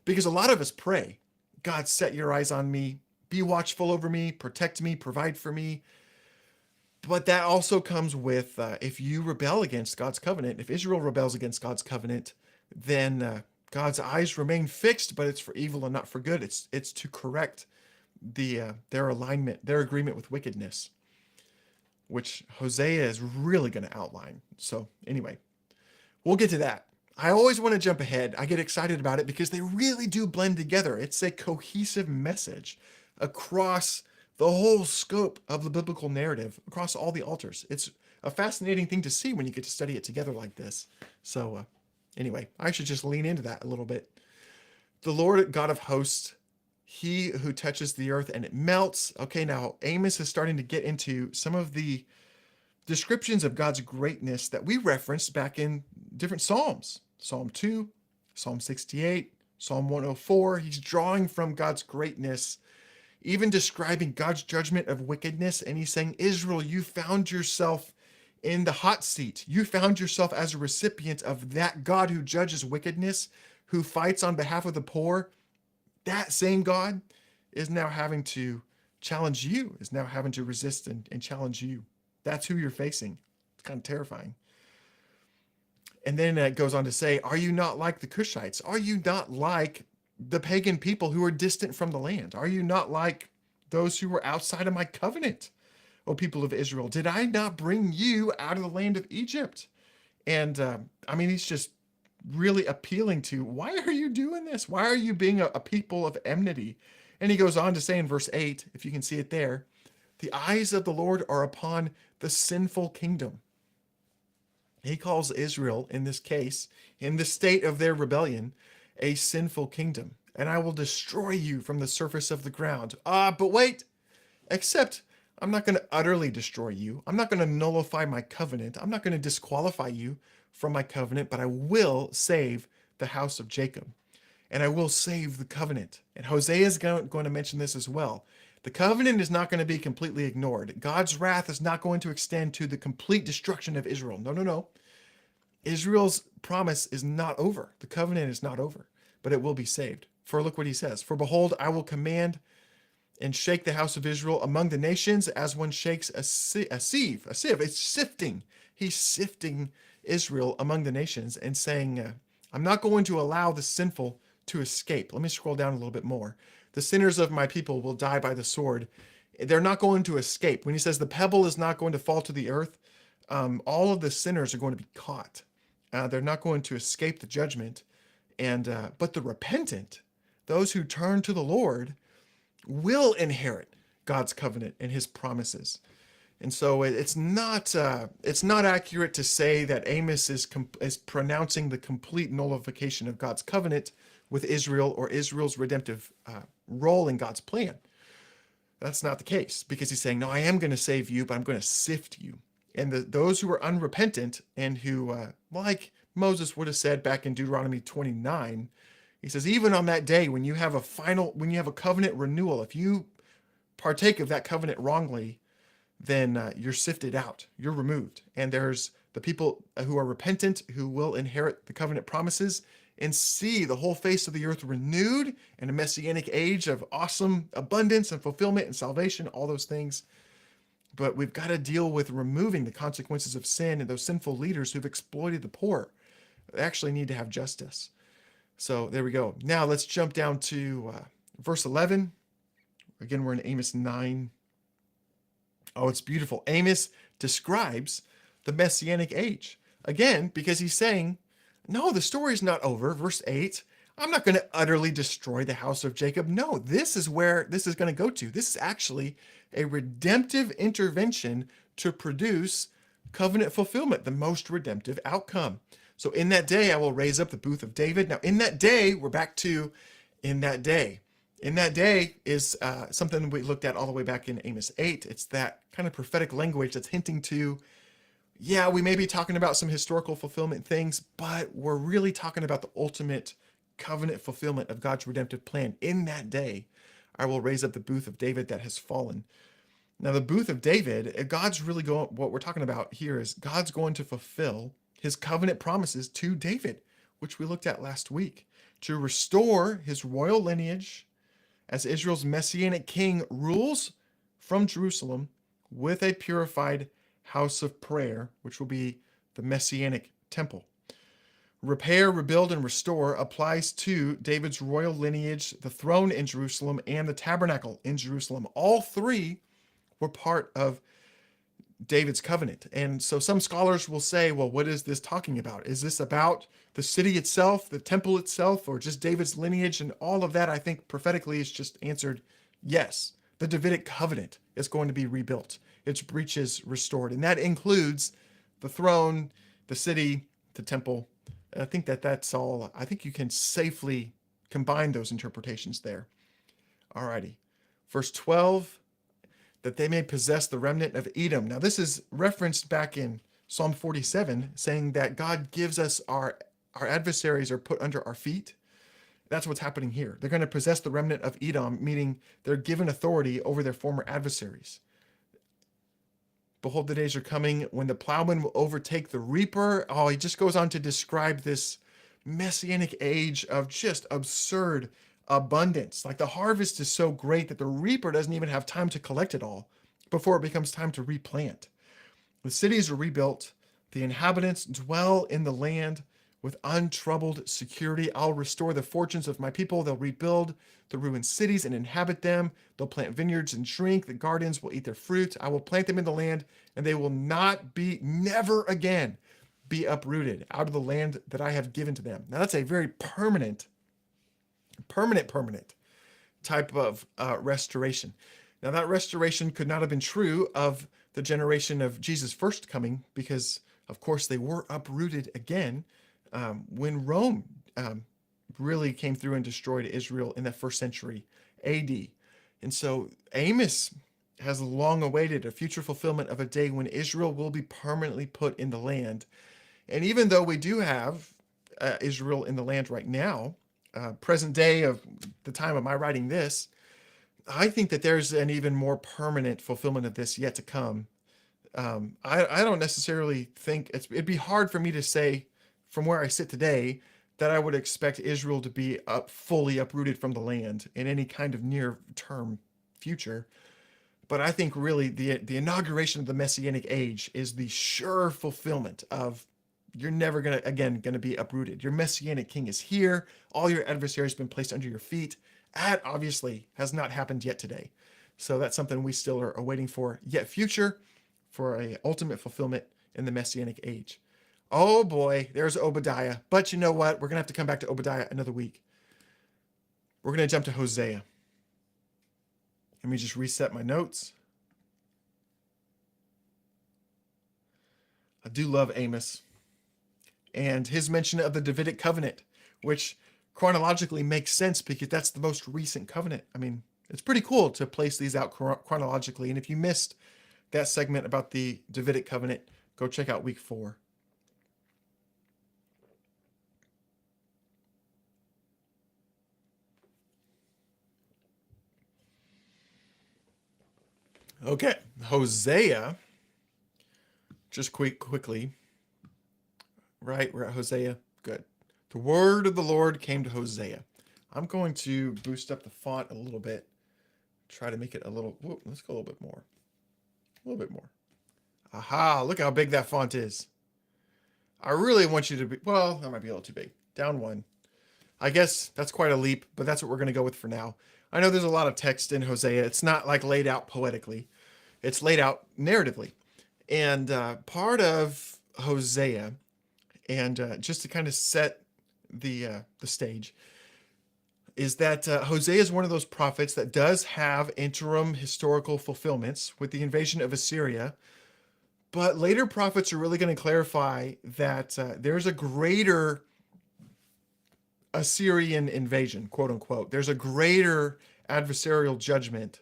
Because a lot of us pray, God, set your eyes on me, be watchful over me, protect me, provide for me. But that also comes with, if you rebel against God's covenant, if Israel rebels against God's covenant, then God's eyes remain fixed, but it's for evil and not for good. It's to correct their alignment, their agreement with wickedness, which Hosea is really going to outline. So anyway, we'll get to that. I always want to jump ahead. I get excited about it because they really do blend together. It's a cohesive message across the whole scope of the biblical narrative, across all the altars. It's a fascinating thing to see when you get to study it together like this. So, anyway, I should just lean into that a little bit. The Lord God of hosts, he who touches the earth and it melts. Okay, now Amos is starting to get into some of the descriptions of God's greatness that we referenced back in different Psalms. Psalm 2, Psalm 68, Psalm 104. He's drawing from God's greatness, even describing God's judgment of wickedness. And he's saying, Israel, you found yourself in the hot seat. You found yourself as a recipient of that God who judges wickedness, who fights on behalf of the poor. That same God is now having to challenge you, is now having to resist and challenge you. That's who you're facing. It's kind of terrifying. And then it goes on to say, are you not like the Cushites? Are you not like the pagan people who are distant from the land? Are you not like those who were outside of my covenant, O people of Israel? Did I not bring you out of the land of Egypt? And he's just really appealing to, why are you doing this? Why are you being a people of enmity? And he goes on to say in verse 8, if you can see it there, the eyes of the Lord are upon the sinful kingdom. He calls Israel, in this case, in the state of their rebellion, a sinful kingdom. And I will destroy you from the surface of the ground. But wait, except I'm not going to utterly destroy you. I'm not going to nullify my covenant. I'm not going to disqualify you from my covenant, but I will save the house of Jacob. And I will save the covenant. And Hosea is going to mention this as well. The covenant is not going to be completely ignored. God's wrath is not going to extend to the complete destruction of Israel. No. Israel's promise is not over. The covenant is not over, but it will be saved. For look what he says. For behold, I will command and shake the house of Israel among the nations as one shakes a sieve. It's sifting. He's sifting Israel among the nations and saying, I'm not going to allow the sinful to escape. Let me scroll down a little bit more. The sinners of my people will die by the sword. They're not going to escape. When he says the pebble is not going to fall to the earth, all of the sinners are going to be caught. They're not going to escape the judgment. But the repentant, those who turn to the Lord, will inherit God's covenant and his promises. And so it's not accurate to say that Amos is pronouncing the complete nullification of God's covenant with Israel or Israel's redemptive role in God's plan. That's not the case, because he's saying, no, I am going to save you, but I'm going to sift you. And those who are unrepentant and who, like Moses would have said back in Deuteronomy 29, he says, even on that day when you have a covenant renewal, if you partake of that covenant wrongly, then you're sifted out, you're removed. And there's the people who are repentant who will inherit the covenant promises and see the whole face of the earth renewed in a messianic age of awesome abundance and fulfillment and salvation, all those things. But we've got to deal with removing the consequences of sin and those sinful leaders who've exploited the poor. They actually need to have justice. So there we go. Now let's jump down to verse 11. Again, we're in Amos 9. Oh, it's beautiful. Amos describes the messianic age. Again, because he's saying, no, the story's not over. Verse 8, I'm not going to utterly destroy the house of Jacob. No, this is where this is going to go to. This is actually a redemptive intervention to produce covenant fulfillment, the most redemptive outcome. So in that day, I will raise up the booth of David. Now, in that day, we're back to in that day. In that day is something we looked at all the way back in Amos 8. It's that kind of prophetic language that's hinting to, yeah, we may be talking about some historical fulfillment things, but we're really talking about the ultimate covenant fulfillment of God's redemptive plan. In that day, I will raise up the booth of David that has fallen. Now, the booth of David, God's really going, what we're talking about here is God's going to fulfill his covenant promises to David, which we looked at last week, to restore his royal lineage as Israel's messianic king rules from Jerusalem with a purified house of prayer, which will be the messianic temple. Repair, rebuild, and restore applies to David's royal lineage, the throne in Jerusalem, and the tabernacle in Jerusalem. All three were part of David's covenant. And so some scholars will say, well, what is this talking about? Is this about the city itself, the temple itself, or just David's lineage? And all of that, I think prophetically is just answered yes. The Davidic covenant is going to be rebuilt, its breaches restored. And that includes the throne, the city, the temple. And I think that's all. I think you can safely combine those interpretations there. Alrighty. Verse 12, that they may possess the remnant of Edom. Now, this is referenced back in Psalm 47, saying that God gives us our adversaries are put under our feet. That's what's happening here. They're going to possess the remnant of Edom, meaning they're given authority over their former adversaries. Behold, the days are coming when the plowman will overtake the reaper. Oh, he just goes on to describe this messianic age of just absurd abundance. Like the harvest is so great that the reaper doesn't even have time to collect it all before it becomes time to replant. The cities are rebuilt. The inhabitants dwell in the land with untroubled security. I'll restore the fortunes of my people. They'll rebuild the ruined cities and inhabit them. They'll plant vineyards and drink. The gardens will eat their fruit. I will plant them in the land, and they will never again be uprooted out of the land that I have given to them. Now that's a very permanent type of restoration. Now that restoration could not have been true of the generation of Jesus' first coming, because of course they were uprooted again when Rome really came through and destroyed Israel in the first century AD. And so Amos has long awaited a future fulfillment of a day when Israel will be permanently put in the land. And even though we do have Israel in the land right now, present day of the time of my writing this, I think that there's an even more permanent fulfillment of this yet to come. I don't necessarily think it'd be hard for me to say from where I sit today that I would expect Israel to be fully uprooted from the land in any kind of near-term future. But I think really the inauguration of the Messianic age is the sure fulfillment of you're never going to be uprooted. Your Messianic king is here. All your adversaries have been placed under your feet. That obviously has not happened yet today. So that's something we still are waiting for yet future for a ultimate fulfillment in the Messianic age. Oh boy, there's Obadiah. But you know what? We're going to have to come back to Obadiah another week. We're going to jump to Hosea. Let me just reset my notes. I do love Amos and his mention of the Davidic covenant, which chronologically makes sense because that's the most recent covenant. I mean, it's pretty cool to place these out chronologically. And if you missed that segment about the Davidic covenant, go check out week 4. Okay, Hosea, just quickly, right? We're at Hosea. Good. The word of the Lord came to Hosea. I'm going to boost up the font a little bit. Try to make it a little, let's go a little bit more. A little bit more. Aha, look how big that font is. I really want you to be, well, that might be a little too big. Down 1. I guess that's quite a leap, but that's what we're going to go with for now. I know there's a lot of text in Hosea. It's not like laid out poetically. It's laid out narratively. And part of Hosea, and just to kind of set the stage, is that Hosea is one of those prophets that does have interim historical fulfillments with the invasion of Assyria. But later prophets are really going to clarify that there's a greater Assyrian invasion, quote unquote. There's a greater adversarial judgment.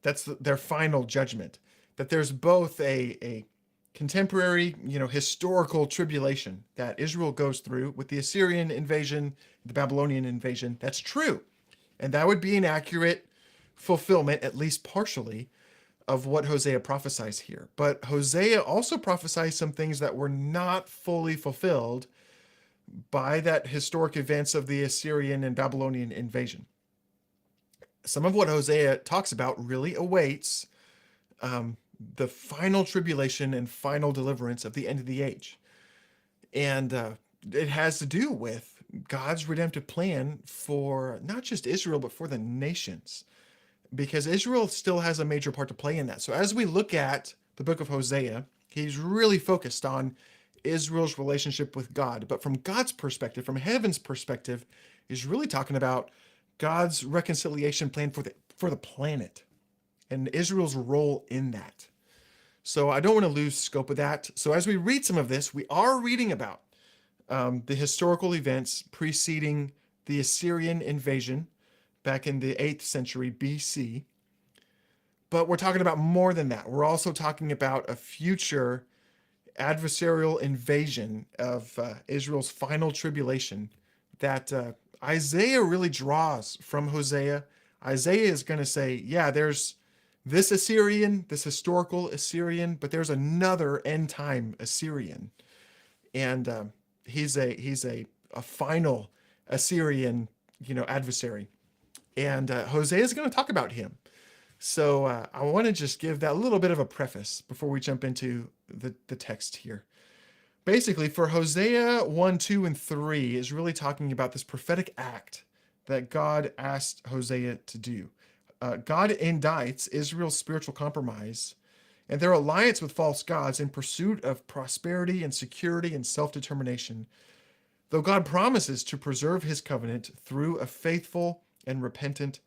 That's their final judgment. That there's both a contemporary, historical tribulation that Israel goes through with the Assyrian invasion, the Babylonian invasion. That's true. And that would be an accurate fulfillment, at least partially, of what Hosea prophesies here. But Hosea also prophesies some things that were not fully fulfilled by that historic events of the Assyrian and Babylonian invasion. Some of what Hosea talks about really awaits the final tribulation and final deliverance of the end of the age. And it has to do with God's redemptive plan for not just Israel, but for the nations, because Israel still has a major part to play in that. So as we look at the book of Hosea, he's really focused on Israel's relationship with God. But from God's perspective, from heaven's perspective, he's really talking about God's reconciliation plan for the planet and Israel's role in that. So I don't want to lose scope of that. So as we read some of this, we are reading about the historical events preceding the Assyrian invasion back in the 8th century BC. But we're talking about more than that. We're also talking about a future adversarial invasion of Israel's final tribulation that Isaiah really draws from Hosea. Isaiah is going to say, yeah, there's this Assyrian, this historical Assyrian, but there's another end time Assyrian. And he's a final Assyrian, adversary. And Hosea is going to talk about him. So I want to just give that little bit of a preface before we jump into the text here. Basically, for Hosea 1, 2, and 3 is really talking about this prophetic act that God asked Hosea to do. God indicts Israel's spiritual compromise and their alliance with false gods in pursuit of prosperity and security and self-determination, though God promises to preserve his covenant through a faithful and repentant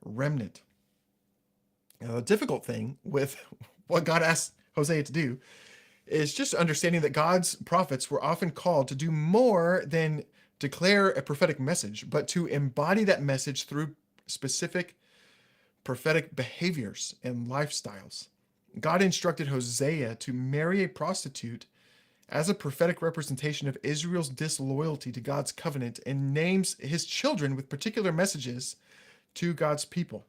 remnant. Now, the difficult thing with what God asked Hosea to do is just understanding that God's prophets were often called to do more than declare a prophetic message, but to embody that message through specific prophetic behaviors and lifestyles. God instructed Hosea to marry a prostitute as a prophetic representation of Israel's disloyalty to God's covenant and names his children with particular messages to God's people.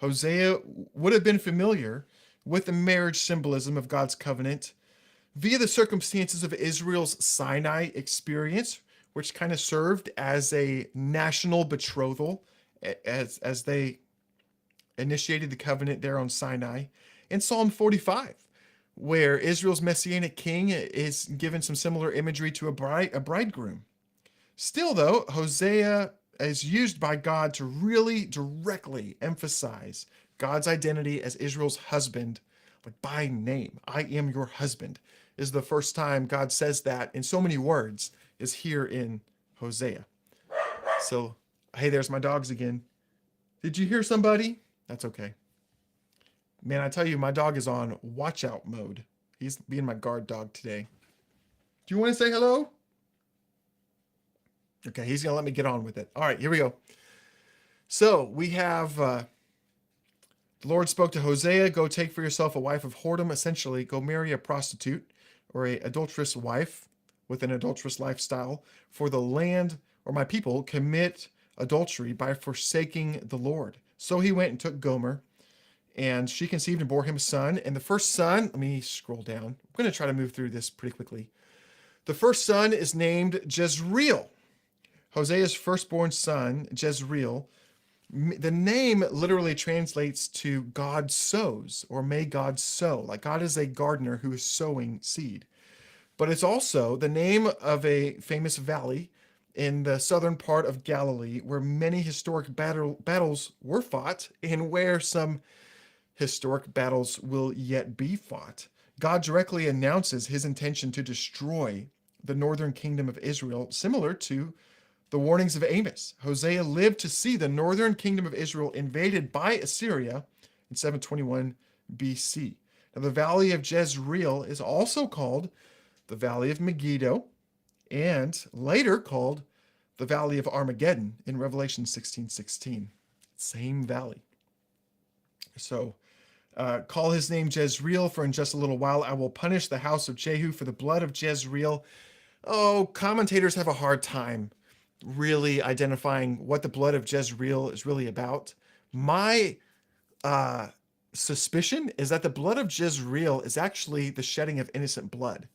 Hosea would have been familiar with the marriage symbolism of God's covenant via the circumstances of Israel's Sinai experience, which kind of served as a national betrothal as they initiated the covenant there on Sinai, in Psalm 45, where Israel's messianic king is given some similar imagery to a bridegroom. Still, though, Hosea is used by God to really directly emphasize God's identity as Israel's husband, like by name. I am your husband is the first time God says that in so many words is here in Hosea. So, hey, there's my dogs again. Did you hear somebody? That's okay. Man, I tell you, my dog is on watch out mode. He's being my guard dog today. Do you want to say hello? Okay, he's going to let me get on with it. All right, here we go. So we have, the Lord spoke to Hosea, go take for yourself a wife of whoredom, essentially, go marry a prostitute or a adulterous wife with an adulterous lifestyle, for the land or my people commit adultery by forsaking the Lord. So he went and took Gomer, and she conceived and bore him a son. And the first son, let me scroll down. I'm going to try to move through this pretty quickly. The first son is named Jezreel. Hosea's firstborn son, Jezreel. The name literally translates to God sows, or may God sow. Like God is a gardener who is sowing seed. But it's also the name of a famous valley in the southern part of Galilee where many historic battles were fought and where some historic battles will yet be fought. God directly announces his intention to destroy the northern kingdom of Israel, similar to the warnings of Amos. Hosea lived to see the northern kingdom of Israel invaded by Assyria in 721 BC. Now, the valley of Jezreel is also called the Valley of Megiddo, and later called the Valley of Armageddon in Revelation 16:16. Same valley. So, call his name Jezreel, for in just a little while I will punish the house of Jehu for the blood of Jezreel. Oh, commentators have a hard time really identifying what the blood of Jezreel is really about. My suspicion is that the blood of Jezreel is actually the shedding of innocent blood.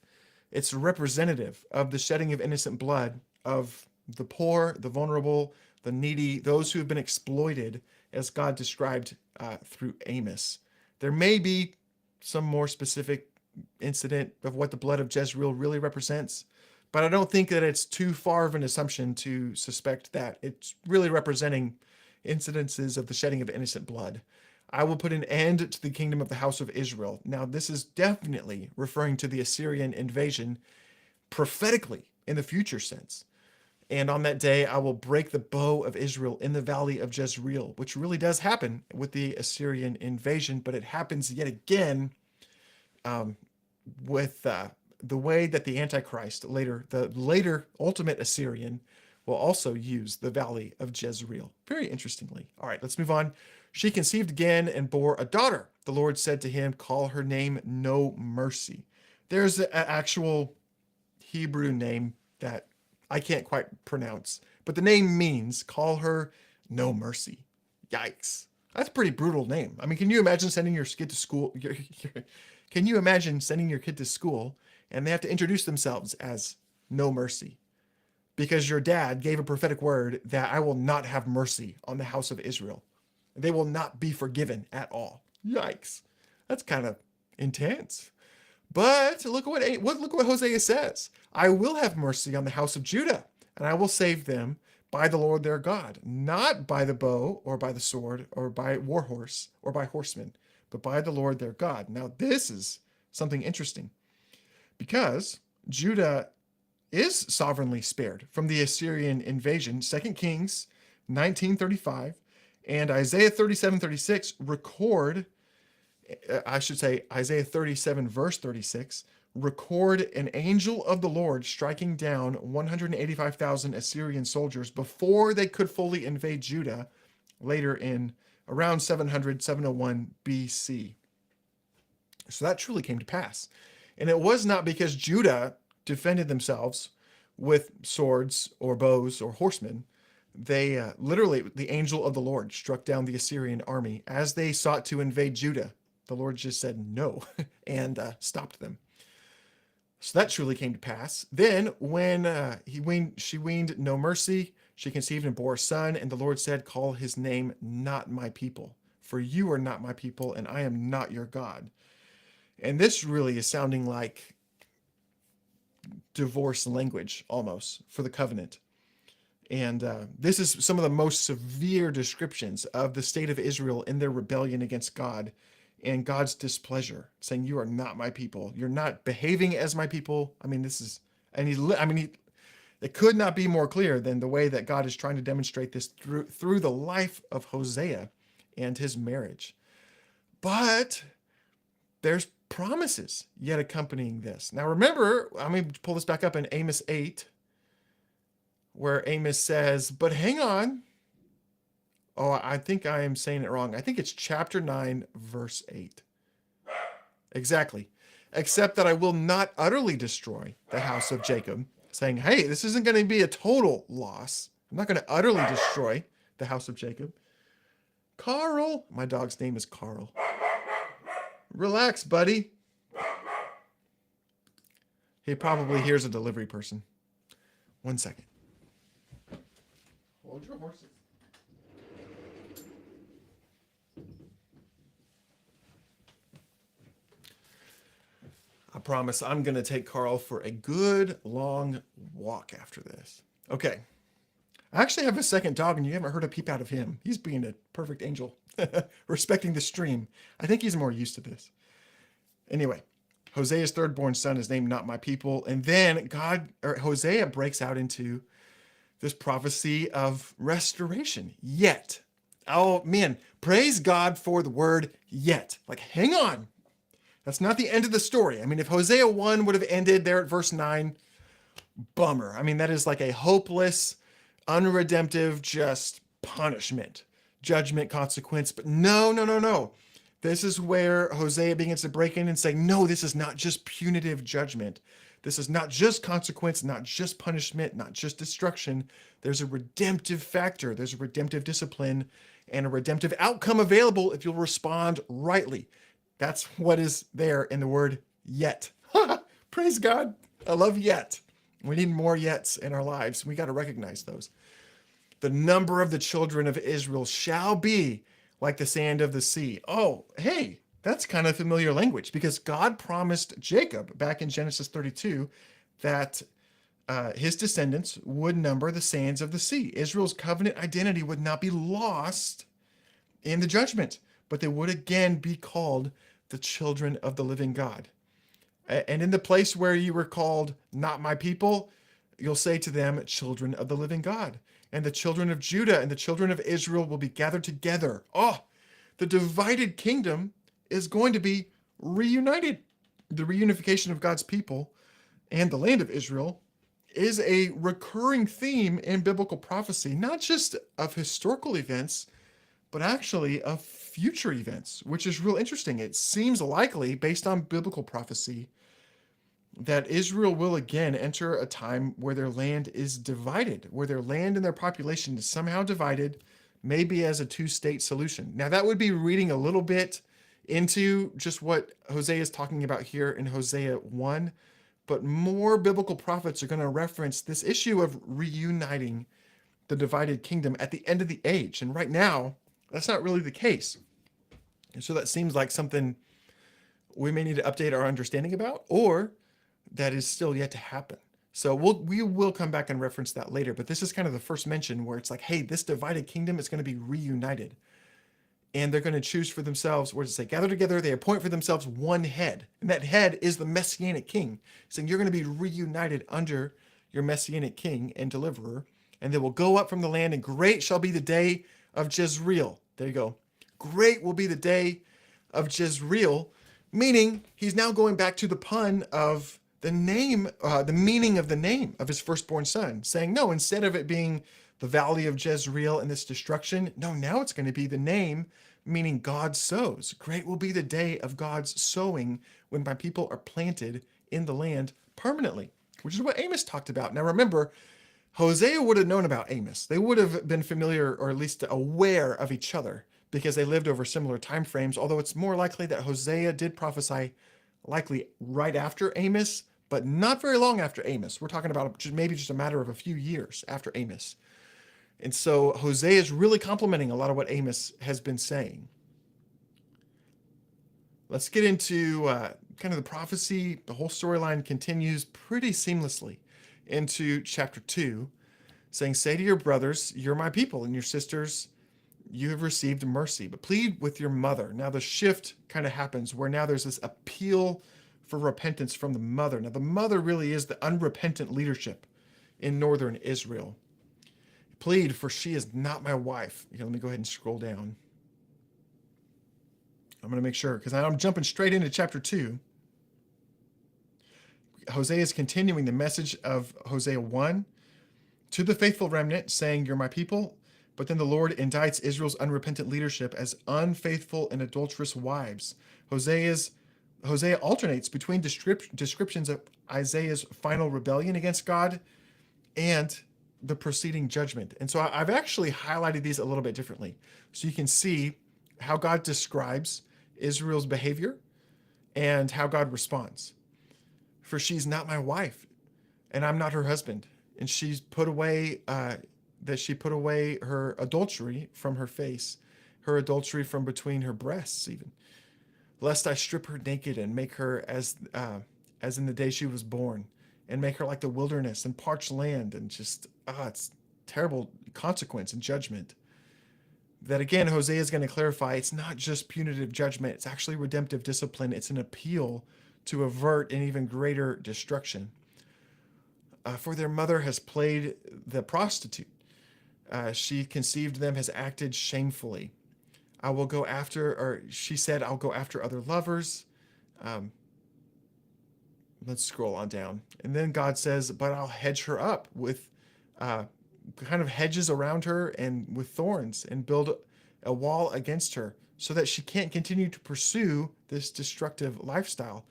It's representative of the shedding of innocent blood of the poor, the vulnerable, the needy, those who have been exploited, as God described through Amos. There may be some more specific incident of what the blood of Jezreel really represents, but I don't think that it's too far of an assumption to suspect that it's really representing incidences of the shedding of innocent blood. I will put an end to the kingdom of the house of Israel. Now, this is definitely referring to the Assyrian invasion prophetically in the future sense. And on that day, I will break the bow of Israel in the valley of Jezreel, which really does happen with the Assyrian invasion, but it happens yet again with the way that the Antichrist the later ultimate Assyrian, will also use the valley of Jezreel. Very interestingly. All right, let's move on. She conceived again and bore a daughter. The Lord said to him, call her name No Mercy. There's an actual Hebrew name that I can't quite pronounce, but the name means call her No Mercy. Yikes. That's a pretty brutal name. I mean, can you imagine sending your kid to school? Can you imagine sending your kid to school and they have to introduce themselves as No Mercy? Because your dad gave a prophetic word that I will not have mercy on the house of Israel. They will not be forgiven at all. Yikes. That's kind of intense. But look at what Hosea says. I will have mercy on the house of Judah, and I will save them by the Lord their God, not by the bow or by the sword or by war horse or by horsemen, but by the Lord their God. Now, this is something interesting because Judah is sovereignly spared from the Assyrian invasion. 2 Kings 19:35 and Isaiah 37:36 record, Isaiah 37 verse 36, record an angel of the Lord striking down 185,000 Assyrian soldiers before they could fully invade Judah later in around 701 BC. So that truly came to pass. And it was not because Judah defended themselves with swords or bows or horsemen. They literally, the angel of the Lord struck down the Assyrian army as they sought to invade Judah. The Lord just said no and stopped them. So that truly came to pass. Then when she weaned No Mercy, she conceived and bore a son, and the Lord said, call his name Not My People, for you are not my people, and I am not your God. And this really is sounding like divorce language almost for the covenant. And this is some of the most severe descriptions of the state of Israel in their rebellion against God and God's displeasure, saying, you are not my people. You're not behaving as my people. I mean, it could not be more clear than the way that God is trying to demonstrate this through the life of Hosea and his marriage. But there's promises yet accompanying this. Now remember, I'm going to pull this back up in Amos 8, where Amos says, but hang on. Oh, I think I am saying it wrong. I think it's chapter 9, verse 8. Exactly. Except that I will not utterly destroy the house of Jacob, saying, hey, this isn't going to be a total loss. I'm not going to utterly destroy the house of Jacob. Carl, my dog's name is Carl. Relax, buddy. He probably hears a delivery person. 1 second. Hold your horses. I promise I'm going to take Carl for a good long walk after this. Okay. I actually have a second dog, and you haven't heard a peep out of him. He's being a perfect angel, respecting the stream. I think he's more used to this. Anyway, Hosea's third-born son is named Not My People. And then Hosea breaks out into this prophecy of restoration. Yet. Oh, man. Praise God for the word yet. Like, hang on. That's not the end of the story. I mean, if Hosea 1 would have ended there at verse 9, bummer. I mean, that is like a hopeless, unredemptive, just punishment, judgment, consequence. But no. This is where Hosea begins to break in and say, no, this is not just punitive judgment. This is not just consequence, not just punishment, not just destruction. There's a redemptive factor. There's a redemptive discipline and a redemptive outcome available if you'll respond rightly. That's what is there in the word yet. Praise God. I love yet. We need more yets in our lives. We got to recognize those. The number of the children of Israel shall be like the sand of the sea. Oh, hey, that's kind of familiar language because God promised Jacob back in Genesis 32 that his descendants would number the sands of the sea. Israel's covenant identity would not be lost in the judgment, but they would again be called the children of the living God. And in the place where you were called not my people, you'll say to them, children of the living God. And the children of Judah and the children of Israel will be gathered together. Oh, the divided kingdom is going to be reunited. The reunification of God's people and the land of Israel is a recurring theme in biblical prophecy, not just of historical events, but actually of future events, which is real interesting. It seems likely, based on biblical prophecy, that Israel will again enter a time where their land is divided, where their land and their population is somehow divided, maybe as a two-state solution. Now, that would be reading a little bit into just what Hosea is talking about here in Hosea 1, but more biblical prophets are going to reference this issue of reuniting the divided kingdom at the end of the age. And right now, that's not really the case. And so that seems like something we may need to update our understanding about, or that is still yet to happen. So we will come back and reference that later, but this is kind of the first mention where it's like, hey, this divided kingdom is going to be reunited. And they're going to choose for themselves, where does it say, gather together, they appoint for themselves one head. And that head is the Messianic king, saying you're going to be reunited under your Messianic king and deliverer. And they will go up from the land, and great shall be the day of Jezreel. There you go. Great will be the day of Jezreel, meaning he's now going back to the pun of the name, the meaning of the name of his firstborn son, saying, no, instead of it being the valley of Jezreel and this destruction, no, now it's going to be the name, meaning God sows. Great will be the day of God's sowing when my people are planted in the land permanently, which is what Amos talked about. Now remember, Hosea would have known about Amos. They would have been familiar, or at least aware of each other, because they lived over similar time frames, although it's more likely that Hosea did prophesy likely right after Amos, but not very long after Amos. We're talking about maybe just a matter of a few years after Amos. And so Hosea is really complementing a lot of what Amos has been saying. Let's get into kind of the prophecy. The whole storyline continues pretty seamlessly into chapter 2, saying, say to your brothers, you're my people, and your sisters, you have received mercy, but plead with your mother. Now the shift kind of happens where now there's this appeal for repentance from the mother. Now the mother really is the unrepentant leadership in northern Israel. Plead, for she is not my wife. Let me go ahead and scroll down. I'm going to make sure, because I'm jumping straight into chapter 2. Hosea is continuing the message of Hosea 1 to the faithful remnant, saying, you're my people. But then the Lord indicts Israel's unrepentant leadership as unfaithful and adulterous wives. Hosea alternates between descriptions of Isaiah's final rebellion against God and the preceding judgment. And so I've actually highlighted these a little bit differently, so you can see how God describes Israel's behavior and how God responds. For she's not my wife, and I'm not her husband. And she's put away, she put away her adultery from her face, her adultery from between her breasts even. Lest I strip her naked and make her as in the day she was born, and make her like the wilderness and parched land, and just, it's terrible consequence and judgment. That again, Hosea is going to clarify, it's not just punitive judgment, it's actually redemptive discipline. It's an appeal to avert an even greater destruction. For their mother has played the prostitute. She conceived them, has acted shamefully. I will go after, or she said, I'll go after other lovers. Let's scroll on down. And then God says, but I'll hedge her up with kind of hedges around her and with thorns, and build a wall against her so that she can't continue to pursue this destructive lifestyle.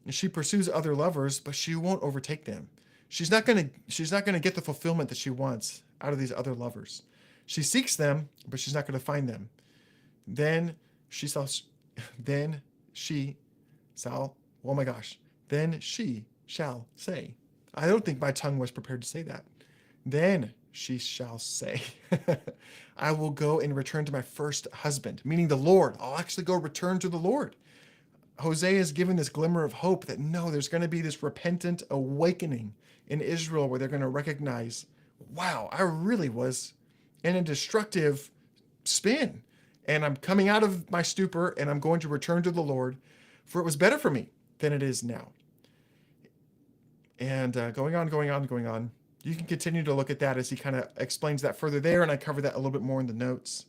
And she pursues other lovers, but she won't overtake them. She's not going to get the fulfillment that she wants out of these other lovers. She seeks them, but she's not going to find them. Then she shall say, I don't think my tongue was prepared to say that. Then she shall say, I will go and return to my first husband, meaning the Lord. I'll actually go return to the Lord. Hosea is given this glimmer of hope that no, there's going to be this repentant awakening in Israel where they're going to recognize, wow, I really was in a destructive spin. and I'm coming out of my stupor, and I'm going to return to the Lord, for it was better for me than it is now. And going on, going on, going on. You can continue to look at that as he kind of explains that further there, and I cover that a little bit more in the notes.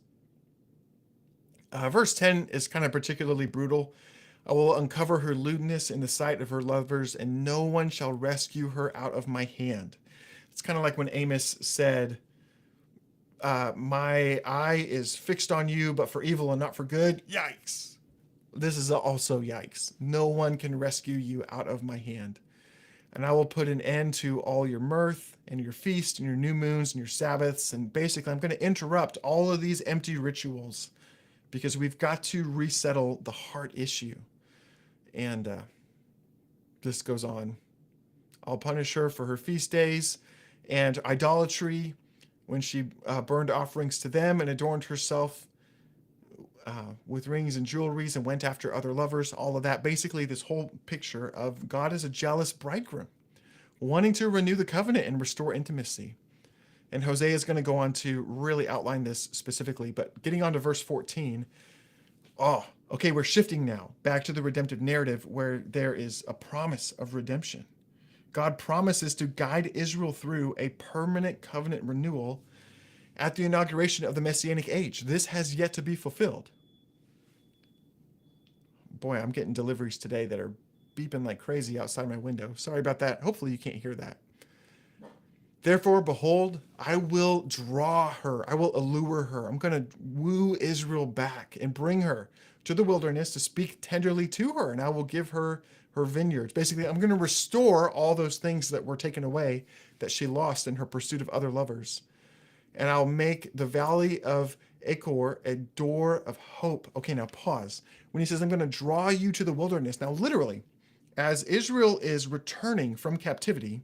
Verse 10 is kind of particularly brutal. I will uncover her lewdness in the sight of her lovers, and no one shall rescue her out of my hand. It's kind of like when Amos said, my eye is fixed on you, but for evil and not for good. Yikes. This is also yikes. No one can rescue you out of my hand. And I will put an end to all your mirth and your feast and your new moons and your Sabbaths. And basically, I'm going to interrupt all of these empty rituals because we've got to resettle the heart issue. And this goes on. I'll punish her for her feast days and idolatry when she burned offerings to them and adorned herself with rings and jewelries and went after other lovers, all of that. Basically, this whole picture of God as a jealous bridegroom, wanting to renew the covenant and restore intimacy. And Hosea is going to go on to really outline this specifically, but getting on to verse 14, okay, we're shifting now back to the redemptive narrative where there is a promise of redemption. God promises to guide Israel through a permanent covenant renewal at the inauguration of the Messianic age. This has yet to be fulfilled. Boy, I'm getting deliveries today that are beeping like crazy outside my window. Sorry about that. Hopefully you can't hear that. Therefore, behold, I will draw her. I will allure her. I'm going to woo Israel back and bring her to the wilderness to speak tenderly to her, and I will give her her vineyards. Basically, I'm going to restore all those things that were taken away that she lost in her pursuit of other lovers. And I'll make the valley of Achor a door of hope. Okay, now pause. When he says, I'm going to draw you to the wilderness. Now, literally, as Israel is returning from captivity,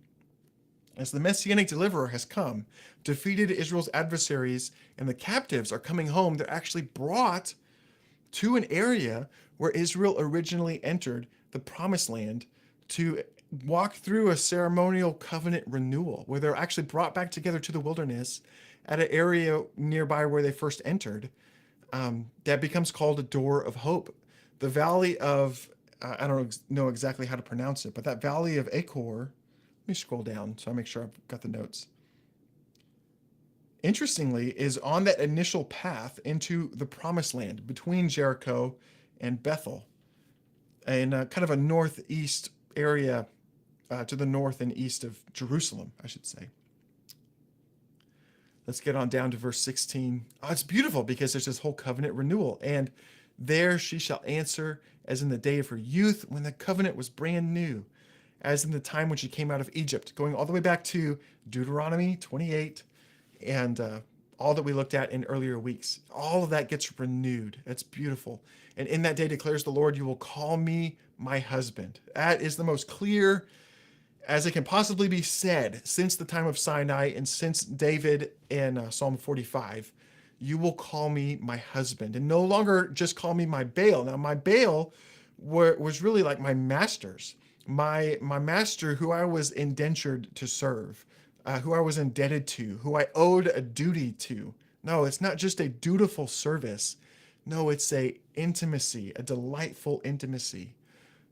as the Messianic deliverer has come, defeated Israel's adversaries, and the captives are coming home, they're actually brought to an area where Israel originally entered the promised land to walk through a ceremonial covenant renewal, where they're actually brought back together to the wilderness at an area nearby where they first entered. That becomes called a door of hope. The valley of, I don't know exactly how to pronounce it, but that valley of Achor, let me scroll down so I make sure I've got the notes. Interestingly, is on that initial path into the promised land between Jericho and Bethel, in kind of a northeast area to the north and east of Jerusalem, I should say. Let's get on down to verse 16. It's beautiful because there's this whole covenant renewal. And there she shall answer as in the day of her youth when the covenant was brand new, as in the time when she came out of Egypt, going all the way back to Deuteronomy 28 and all that we looked at in earlier weeks. All of that gets renewed. That's beautiful. And in that day declares the Lord, you will call me my husband. That is the most clear as it can possibly be said since the time of Sinai and since David in Psalm 45. You will call me my husband, and no longer just call me my Baal. Now, my Baal was really like my masters, my master who I was indentured to serve, who I was indebted to, who I owed a duty to. No, it's not just a dutiful service. No, it's a intimacy, a delightful intimacy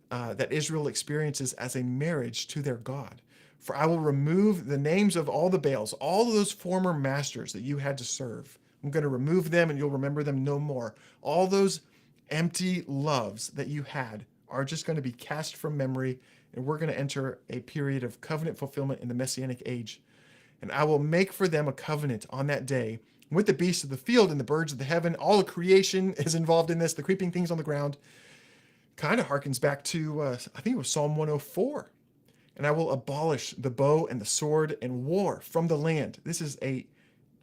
that Israel experiences as a marriage to their God. For I will remove the names of all the Baals, all of those former masters that you had to serve. I'm going to remove them and you'll remember them no more. All those empty loves that you had are just going to be cast from memory, and we're going to enter a period of covenant fulfillment in the Messianic age. And I will make for them a covenant on that day with the beasts of the field and the birds of the heaven. All of creation is involved in this, the creeping things on the ground. Kind of harkens back to, I think it was Psalm 104. And I will abolish the bow and the sword and war from the land. This is a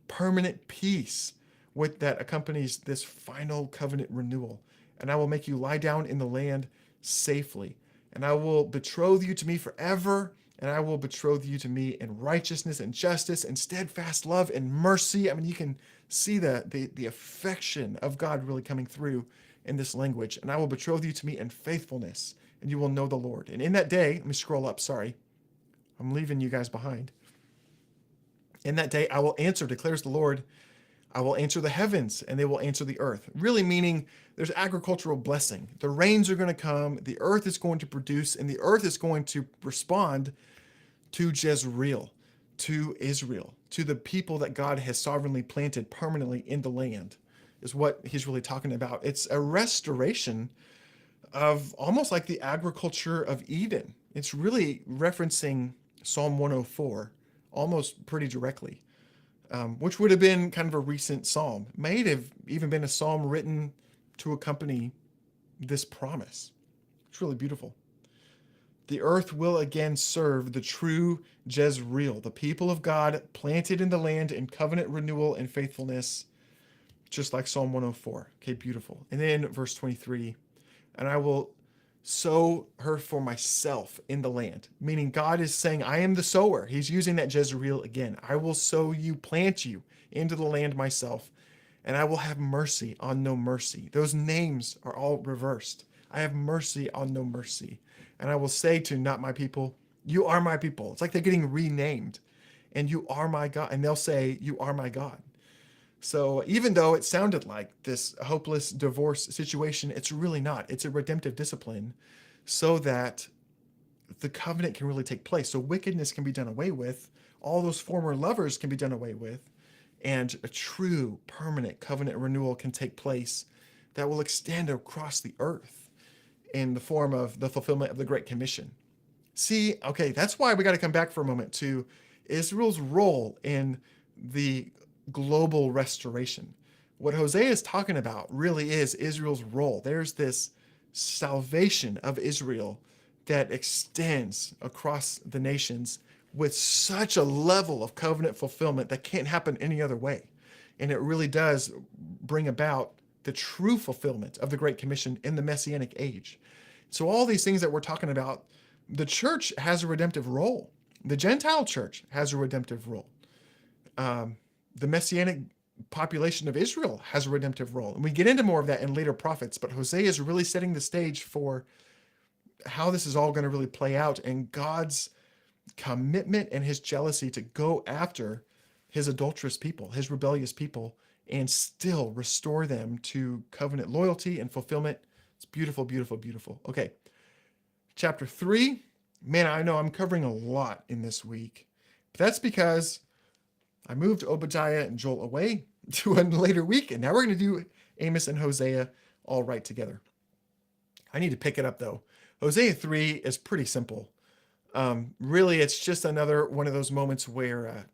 permanent peace that accompanies this final covenant renewal. And I will make you lie down in the land safely. And I will betroth you to me forever. And I will betroth you to me in righteousness and justice and steadfast love and mercy. I mean, you can see the affection of God really coming through in this language. And I will betroth you to me in faithfulness, and you will know the Lord. And in that day, let me scroll up, sorry. I'm leaving you guys behind. In that day, I will answer, declares the Lord. I will answer the heavens and they will answer the earth. Really meaning there's agricultural blessing. The rains are going to come, the earth is going to produce, and the earth is going to respond to Jezreel, to Israel, to the people that God has sovereignly planted permanently in the land, is what he's really talking about. It's a restoration of almost like the agriculture of Eden. It's really referencing Psalm 104 almost pretty directly, which would have been kind of a recent psalm. May have even been a psalm written to accompany this promise. It's really beautiful. The earth will again serve the true Jezreel, the people of God planted in the land in covenant renewal and faithfulness, just like Psalm 104. Okay, beautiful. And then verse 23, and I will sow her for myself in the land. Meaning God is saying, I am the sower. He's using that Jezreel again. I will sow you, plant you into the land myself, and I will have mercy on no mercy. Those names are all reversed. I have mercy on no mercy. And I will say to not my people, you are my people. It's like they're getting renamed. And you are my God. And they'll say, you are my God. So even though it sounded like this hopeless divorce situation, it's really not. It's a redemptive discipline so that the covenant can really take place. So wickedness can be done away with. All those former lovers can be done away with. And a true permanent covenant renewal can take place that will extend across the earth in the form of the fulfillment of the Great Commission. See, okay, that's why we got to come back for a moment to Israel's role in the global restoration. What Hosea is talking about really is Israel's role. There's this salvation of Israel that extends across the nations with such a level of covenant fulfillment that can't happen any other way. And it really does bring about the true fulfillment of the Great Commission in the Messianic age. So all these things that we're talking about, the church has a redemptive role. The Gentile church has a redemptive role. The Messianic population of Israel has a redemptive role. And we get into more of that in later prophets, but Hosea is really setting the stage for how this is all going to really play out and God's commitment and his jealousy to go after his adulterous people, his rebellious people, and still restore them to covenant loyalty and fulfillment. It's beautiful, beautiful, beautiful. Okay, chapter 3. Man, I know I'm covering a lot in this week, but that's because I moved Obadiah and Joel away to a later week, and now we're going to do Amos and Hosea all right together. I need to pick it up, though. Hosea 3 is pretty simple. Really, it's just another one of those moments where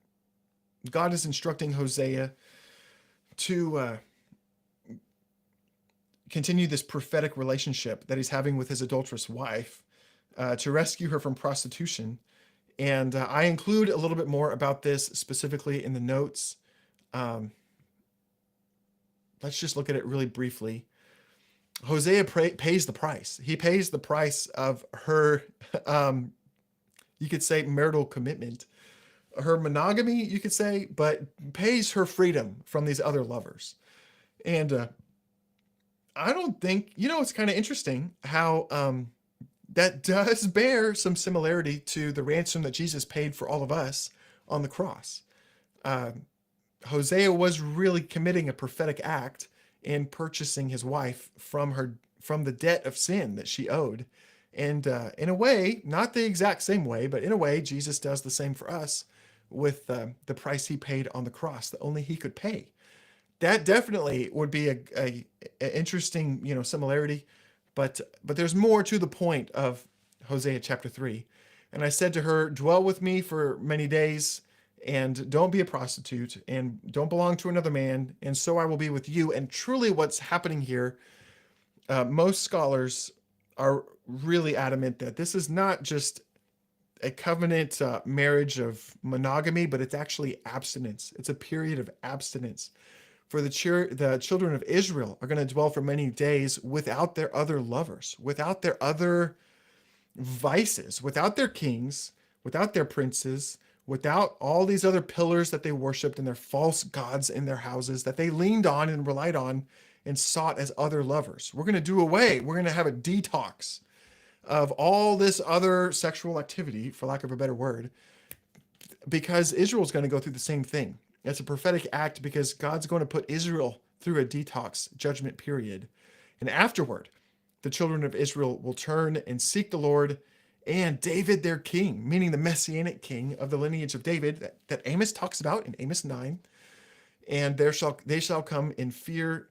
God is instructing Hosea to continue this prophetic relationship that he's having with his adulterous wife, to rescue her from prostitution. And I include a little bit more about this specifically in the notes. Let's just look at it really briefly. Hosea pays the price. He pays the price of her, you could say, marital commitment, her monogamy, you could say, but pays her freedom from these other lovers. And I don't think, it's kind of interesting how that does bear some similarity to the ransom that Jesus paid for all of us on the cross. Hosea was really committing a prophetic act in purchasing his wife from the debt of sin that she owed. And in a way, not the exact same way, but in a way, Jesus does the same for us with the price he paid on the cross that only he could pay. That definitely would be a interesting, similarity, but there's more to the point of Hosea chapter 3. And I said to her, dwell with me for many days, and don't be a prostitute, and don't belong to another man, and so I will be with you. And truly what's happening here, most scholars are really adamant that this is not just a covenant marriage of monogamy, but it's actually abstinence. It's a period of abstinence. For the children of Israel are going to dwell for many days without their other lovers, without their other vices, without their kings, without their princes, without all these other pillars that they worshiped and their false gods in their houses that they leaned on and relied on and sought as other lovers. We're going to do away. We're going to have a detox of all this other sexual activity, for lack of a better word, because Israel's going to go through the same thing. It's a prophetic act because God's going to put Israel through a detox judgment period. And afterward, the children of Israel will turn and seek the Lord and David their king, meaning the messianic king of the lineage of David that Amos talks about in Amos 9. And they shall come in fear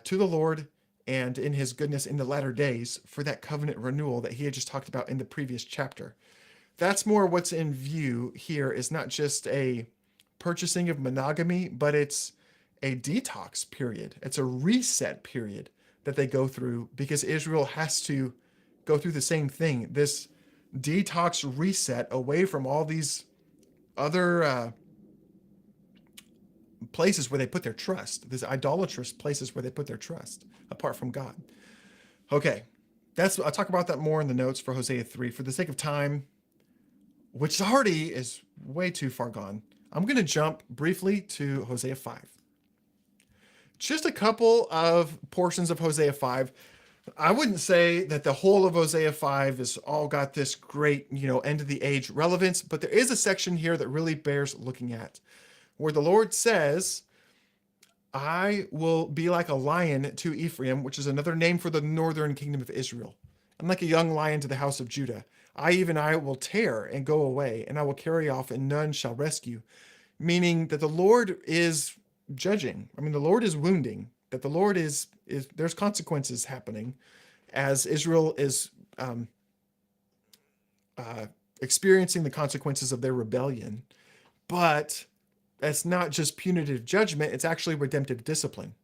to the Lord and in his goodness in the latter days for that covenant renewal that he had just talked about in the previous chapter. That's more what's in view here, is not just a purchasing of monogamy, but it's a detox period. It's a reset period that they go through because Israel has to go through the same thing. This detox reset away from all these other places where they put their trust, these idolatrous places where they put their trust apart from God. Okay, I'll talk about that more in the notes for Hosea 3. For the sake of time, which already is way too far gone, I'm going to jump briefly to Hosea 5. Just a couple of portions of Hosea 5. I wouldn't say that the whole of Hosea 5 is all got this great, end of the age relevance, but there is a section here that really bears looking at, where the Lord says, I will be like a lion to Ephraim, which is another name for the northern kingdom of Israel. I'm like a young lion to the house of Judah. I will tear and go away, and I will carry off, and none shall rescue. Meaning that the Lord is judging. The Lord is wounding. That the Lord is there's consequences happening as Israel is experiencing the consequences of their rebellion. But that's not just punitive judgment, it's actually redemptive discipline.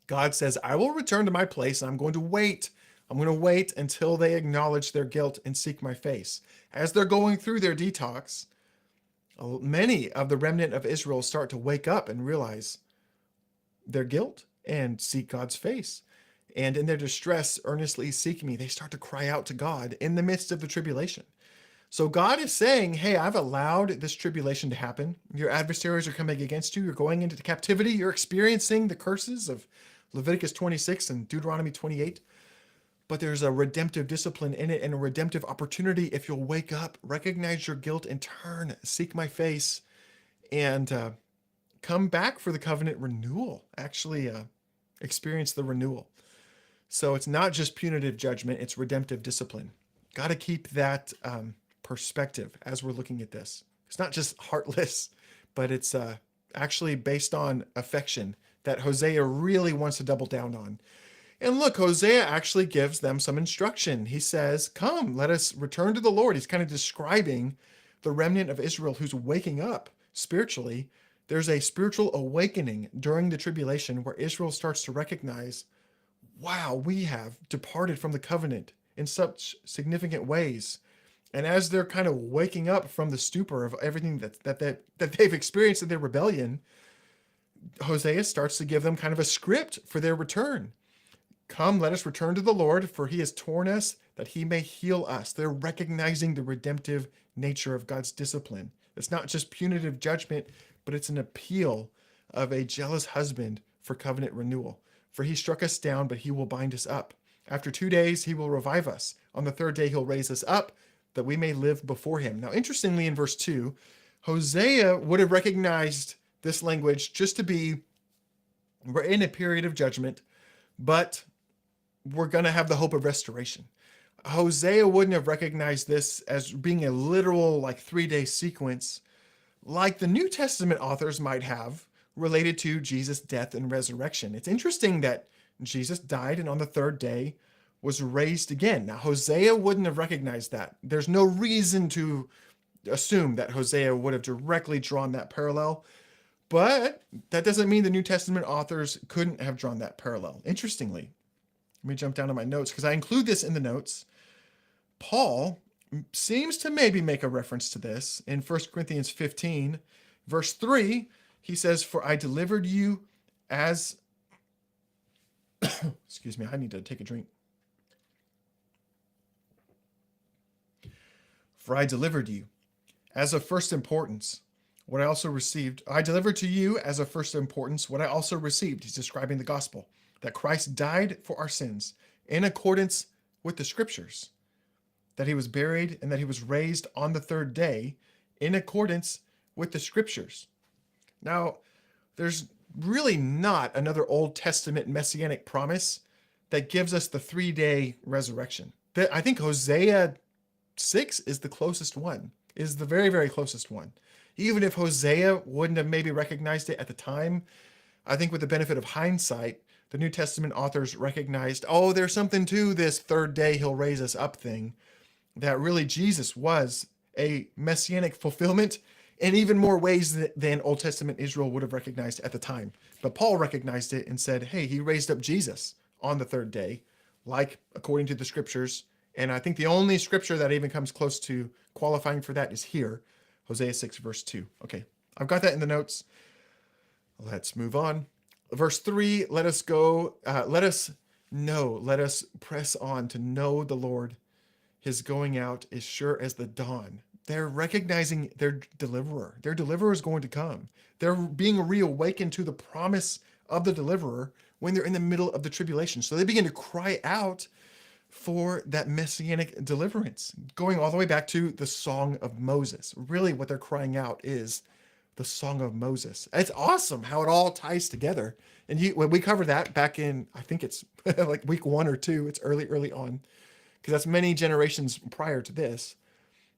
God says, I will return to my place, and I'm going to wait. I'm going to wait until they acknowledge their guilt and seek my face. As they're going through their detox, many of the remnant of Israel start to wake up and realize their guilt and seek God's face. And in their distress, earnestly seek me. They start to cry out to God in the midst of the tribulation. So God is saying, hey, I've allowed this tribulation to happen. Your adversaries are coming against you. You're going into captivity. You're experiencing the curses of Leviticus 26 and Deuteronomy 28. But there's a redemptive discipline in it and a redemptive opportunity if you'll wake up, recognize your guilt, and turn, seek my face, and come back for the covenant renewal, actually experience the renewal. So it's not just punitive judgment, it's redemptive discipline. Got to keep that perspective as we're looking at this. It's not just heartless, but it's actually based on affection that Hosea really wants to double down on. And look, Hosea actually gives them some instruction. He says, come, let us return to the Lord. He's kind of describing the remnant of Israel who's waking up spiritually. There's a spiritual awakening during the tribulation where Israel starts to recognize, wow, we have departed from the covenant in such significant ways. And as they're kind of waking up from the stupor of everything that they've experienced in their rebellion, Hosea starts to give them kind of a script for their return. Come, let us return to the Lord, for he has torn us that he may heal us. They're recognizing the redemptive nature of God's discipline. It's not just punitive judgment, but it's an appeal of a jealous husband for covenant renewal. For he struck us down, but he will bind us up. After 2 days, he will revive us. On the third day, he'll raise us up that we may live before him. Now, interestingly, in verse 2, Hosea would have recognized this language just to be, we're in a period of judgment, but we're going to have the hope of restoration. Hosea wouldn't have recognized this as being a literal 3-day sequence like the New Testament authors might have related to Jesus' death and resurrection. It's interesting that Jesus died and on the third day was raised again. Now, Hosea wouldn't have recognized that. There's no reason to assume that Hosea would have directly drawn that parallel, but that doesn't mean the New Testament authors couldn't have drawn that parallel. Interestingly, let me jump down to my notes because I include this in the notes. Paul seems to maybe make a reference to this in 1 Corinthians 15, verse 3. He says, for I delivered you as, excuse me, I need to take a drink. For I delivered you as of first importance what I also received. I delivered to you as of first importance what I also received. He's describing the gospel, that Christ died for our sins in accordance with the scriptures, that he was buried and that he was raised on the third day in accordance with the scriptures. Now, there's really not another Old Testament messianic promise that gives us the 3-day resurrection. I think Hosea 6 is the closest one, is the very, very closest one. Even if Hosea wouldn't have maybe recognized it at the time, I think with the benefit of hindsight, the New Testament authors recognized, oh, there's something to this third day he'll raise us up thing, that really Jesus was a messianic fulfillment in even more ways than Old Testament Israel would have recognized at the time. But Paul recognized it and said, hey, he raised up Jesus on the third day, like according to the scriptures. And I think the only scripture that even comes close to qualifying for that is here, Hosea 6, verse 2. Okay, I've got that in the notes. Let's move on. Verse 3, let us press on to know the Lord. His going out is sure as the dawn. They're recognizing their deliverer. Their deliverer is going to come. They're being reawakened to the promise of the deliverer when they're in the middle of the tribulation. So they begin to cry out for that messianic deliverance, going all the way back to the Song of Moses. Really what they're crying out is the Song of Moses. It's awesome how it all ties together. And when we covered that back in, I think it's like week 1 or 2, it's early on, because that's many generations prior to this.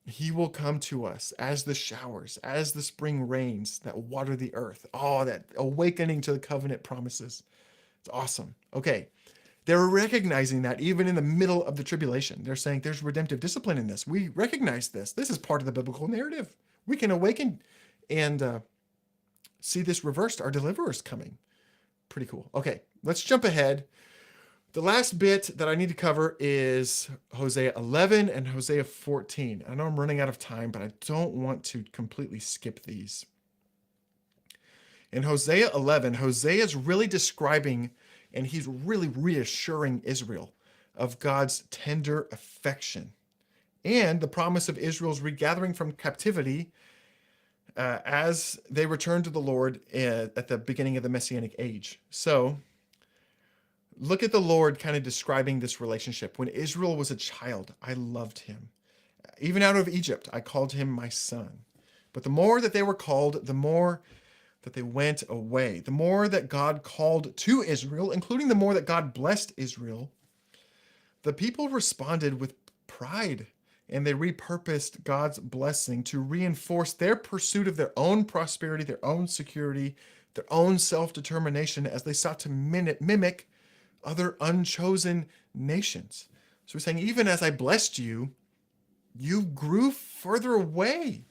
He will come to us as the showers, as the spring rains that water the earth. Oh, that awakening to the covenant promises. It's awesome. Okay. They're recognizing that even in the middle of the tribulation. They're saying there's redemptive discipline in this. We recognize this. This is part of the biblical narrative. We can awaken and see this reversed. Our deliverer's coming. Pretty cool. Okay, let's jump ahead. The last bit that I need to cover is Hosea 11 and Hosea 14. I know I'm running out of time, but I don't want to completely skip these. In Hosea 11, Hosea is really describing, and he's really reassuring Israel of God's tender affection and the promise of Israel's regathering from captivity as they return to the Lord at the beginning of the Messianic age. So look at the Lord kind of describing this relationship. When Israel was a child, I loved him. Even out of Egypt, I called him my son. But the more that they were called, the more that they went away. The more that God called to Israel, including the more that God blessed Israel, the people responded with pride, and they repurposed God's blessing to reinforce their pursuit of their own prosperity, their own security, their own self-determination as they sought to mimic other unchosen nations. So we're saying, even as I blessed you, you grew further away.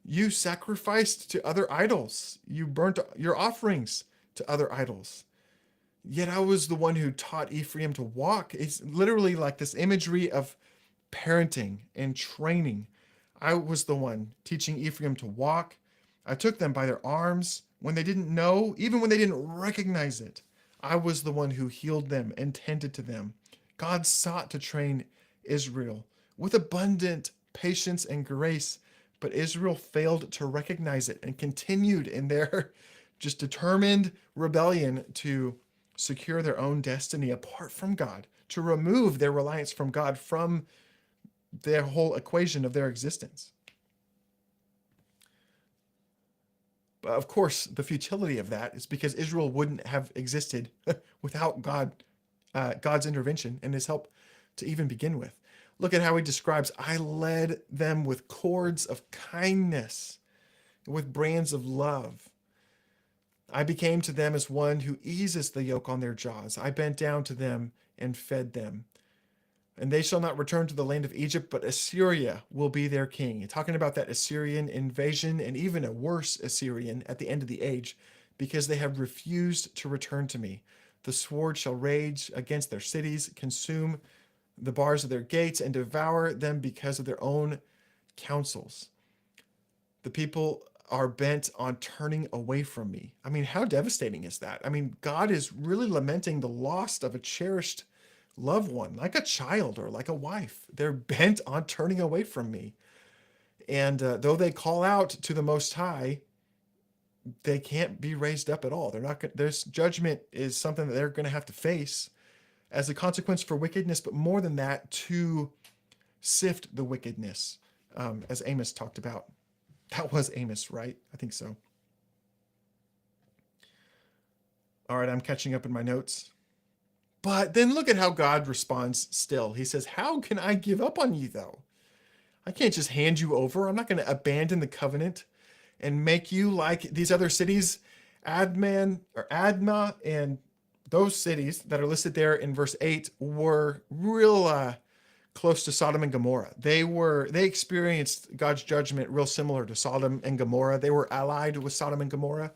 You sacrificed to other idols. You burnt your offerings to other idols. Yet I was the one who taught Ephraim to walk. It's literally like this imagery of parenting and training. I was the one teaching Ephraim to walk. I took them by their arms when they didn't know, even when they didn't recognize it. I was the one who healed them and tended to them. God sought to train Israel with abundant patience and grace, but Israel failed to recognize it and continued in their just determined rebellion to secure their own destiny apart from God, to remove their reliance from God from their whole equation of their existence. But of course, the futility of that is because Israel wouldn't have existed without God's intervention and his help to even begin with. Look at how he describes, I led them with cords of kindness, with brands of love. I became to them as one who eases the yoke on their jaws. I bent down to them and fed them. And they shall not return to the land of Egypt, but Assyria will be their king. You're talking about that Assyrian invasion and even a worse Assyrian at the end of the age, because they have refused to return to me. The sword shall rage against their cities, consume the bars of their gates, and devour them because of their own counsels. The people are bent on turning away from me. I mean, how devastating is that? I mean, God is really lamenting the loss of a cherished loved one, like a child or like a wife. They're bent on turning away from me. And though they call out to the Most High, they can't be raised up at all. They're not. This judgment is something that they're going to have to face as a consequence for wickedness, but more than that, to sift the wickedness, as Amos talked about. That was Amos, right? I think so. All right, I'm catching up in my notes. But then look at how God responds still. He says, how can I give up on you, though? I can't just hand you over. I'm not going to abandon the covenant and make you like these other cities, Adman or Adma, and those cities that are listed there in verse 8 were real close to Sodom and Gomorrah. They experienced God's judgment real similar to Sodom and Gomorrah. They were allied with Sodom and Gomorrah.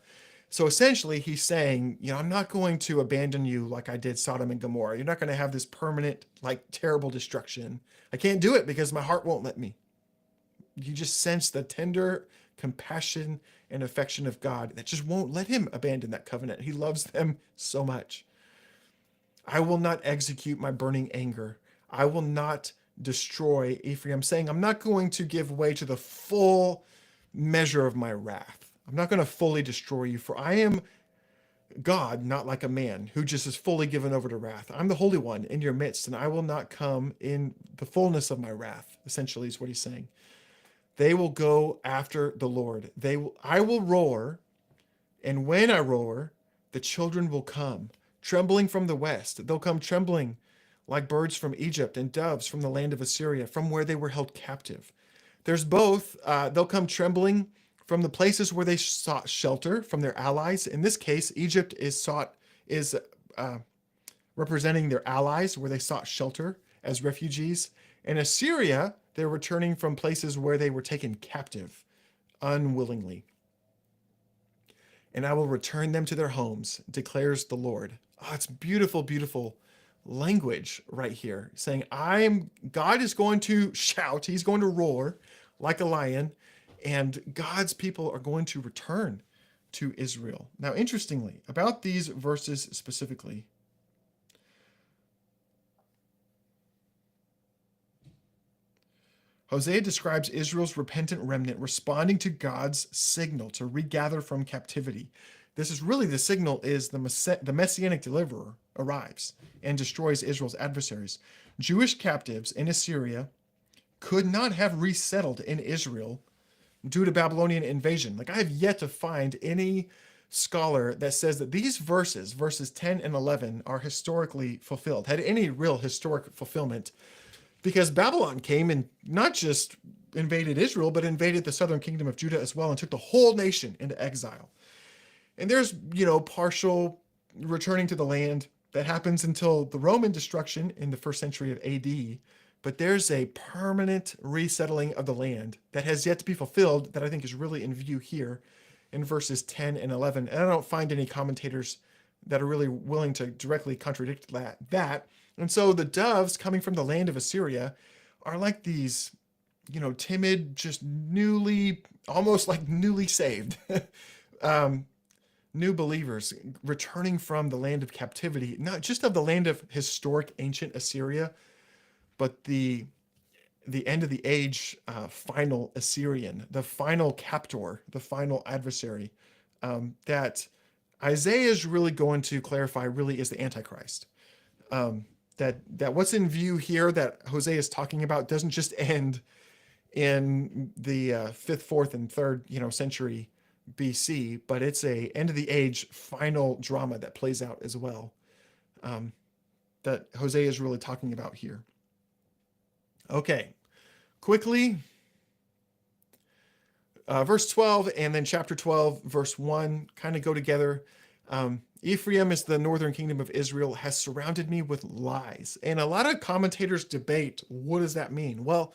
So essentially, he's saying, I'm not going to abandon you like I did Sodom and Gomorrah. You're not going to have this permanent, like, terrible destruction. I can't do it because my heart won't let me. You just sense the tender compassion and affection of God that just won't let him abandon that covenant. He loves them so much. I will not execute my burning anger. I will not destroy Ephraim, saying, I'm not going to give way to the full measure of my wrath. I'm not going to fully destroy you, for I am God, not like a man who just is fully given over to wrath. I'm the Holy One in your midst, and I will not come in the fullness of my wrath, essentially is what he's saying. They will go after the Lord. I will roar, and when I roar, the children will come, trembling from the west. They'll come trembling like birds from Egypt and doves from the land of Assyria, from where they were held captive. There's both. They'll come trembling from the places where they sought shelter from their allies. In this case, Egypt is representing their allies where they sought shelter as refugees. And Assyria, they're returning from places where they were taken captive unwillingly. And I will return them to their homes, declares the Lord. Oh, it's beautiful, beautiful language right here, saying God is going to shout, he's going to roar like a lion, and God's people are going to return to Israel. Now, interestingly, about these verses specifically, Hosea describes Israel's repentant remnant responding to God's signal to regather from captivity. This is really the signal is the messianic deliverer arrives and destroys Israel's adversaries. Jewish captives in Assyria could not have resettled in Israel due to Babylonian invasion. Like, I have yet to find any scholar that says that these verses 10 and 11, are historically fulfilled, had any real historic fulfillment, because Babylon came and not just invaded Israel, but invaded the southern kingdom of Judah as well and took the whole nation into exile. And there's, partial returning to the land that happens until the Roman destruction in the first century of AD. But there's a permanent resettling of the land that has yet to be fulfilled that I think is really in view here in verses 10 and 11. And I don't find any commentators that are really willing to directly contradict that. And so the doves coming from the land of Assyria are like these, timid, just almost like newly saved, new believers returning from the land of captivity, not just of the land of historic ancient Assyria, but the end of the age final Assyrian, the final captor, the final adversary, that Isaiah is really going to clarify really is the Antichrist. That what's in view here that Hosea is talking about doesn't just end in the 5th, 4th, and 3rd century BC, but it's a end of the age final drama that plays out as well, that Hosea is really talking about here. Okay, quickly, verse 12 and then chapter 12, verse 1 kind of go together. Ephraim is the northern kingdom of Israel, has surrounded me with lies. And a lot of commentators debate, what does that mean? Well,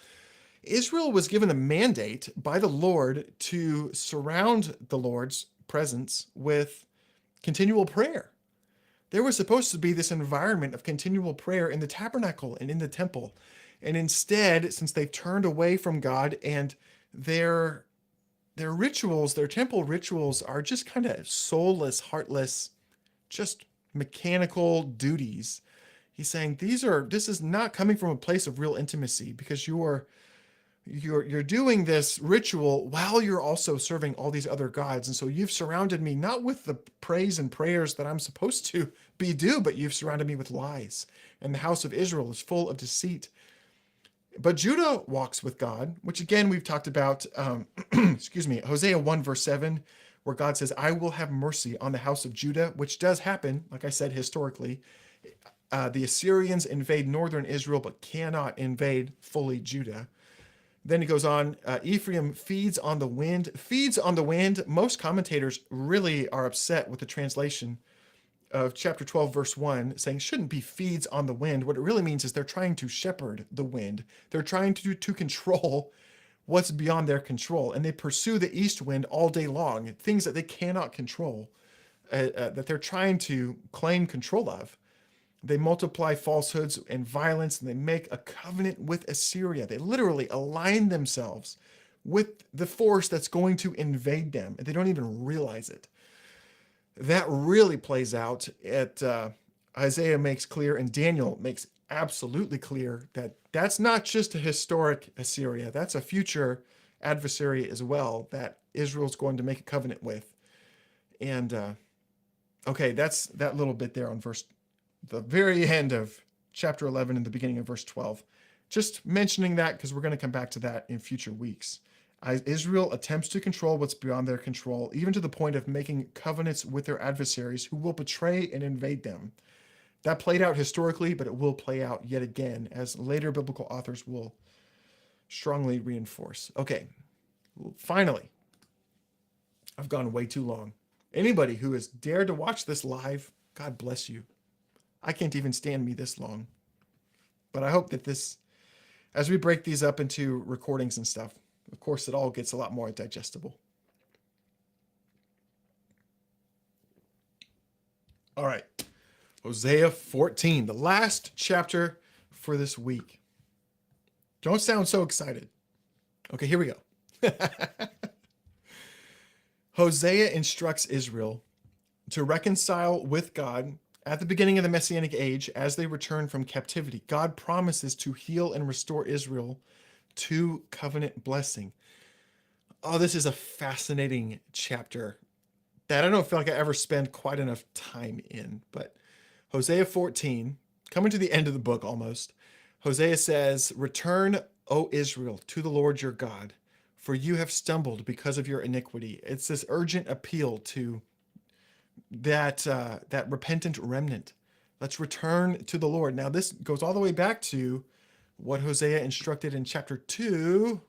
Israel was given a mandate by the Lord to surround the Lord's presence with continual prayer. There was supposed to be this environment of continual prayer in the tabernacle and in the temple. And instead, since they've turned away from God and their rituals, their temple rituals are just kind of soulless, heartless, just mechanical duties. He's saying this is not coming from a place of real intimacy, because you're doing this ritual while you're also serving all these other gods. And so you've surrounded me not with the praise and prayers that I'm supposed to be due, but you've surrounded me with lies. And the house of Israel is full of deceit. But Judah walks with God, which again we've talked about, excuse me, Hosea 1 verse 7, where God says, I will have mercy on the house of Judah, which does happen, like I said, historically. The Assyrians invade northern Israel, but cannot invade fully Judah. Then he goes on, Ephraim feeds on the wind. Feeds on the wind. Most commentators really are upset with the translation of chapter 12, verse 1, saying shouldn't be feeds on the wind. What it really means is they're trying to shepherd the wind. They're trying to control what's beyond their control. And they pursue the east wind all day long, things that they cannot control, that they're trying to claim control of. They multiply falsehoods and violence, and they make a covenant with Assyria. They literally align themselves with the force that's going to invade them, and they don't even realize it. That really plays out at Isaiah makes clear, and Daniel makes absolutely clear that that's not just a historic Assyria. That's a future adversary as well that Israel's going to make a covenant with. And okay, that's that little bit there on the very end of chapter 11 and the beginning of verse 12. Just mentioning that because we're going to come back to that in future weeks. Israel attempts to control what's beyond their control, even to the point of making covenants with their adversaries who will betray and invade them. That played out historically, but it will play out yet again, as later biblical authors will strongly reinforce. Okay, finally, I've gone way too long. Anybody who has dared to watch this live, God bless you. I can't even stand me this long. But I hope that this, as we break these up into recordings and stuff, of course, it all gets a lot more digestible. All right. Hosea 14, the last chapter for this week. Don't sound so excited. Okay, here we go. Hosea instructs Israel to reconcile with God at the beginning of the Messianic age as they return from captivity. God promises to heal and restore Israel to covenant blessing. Oh, this is a fascinating chapter that I don't feel like I ever spend quite enough time in. But Hosea 14, coming to the end of the book almost, Hosea says, Return, O Israel, to the Lord your God, for you have stumbled because of your iniquity. It's this urgent appeal to that repentant remnant. Let's return to the Lord. Now, this goes all the way back to what Hosea instructed in chapter 2.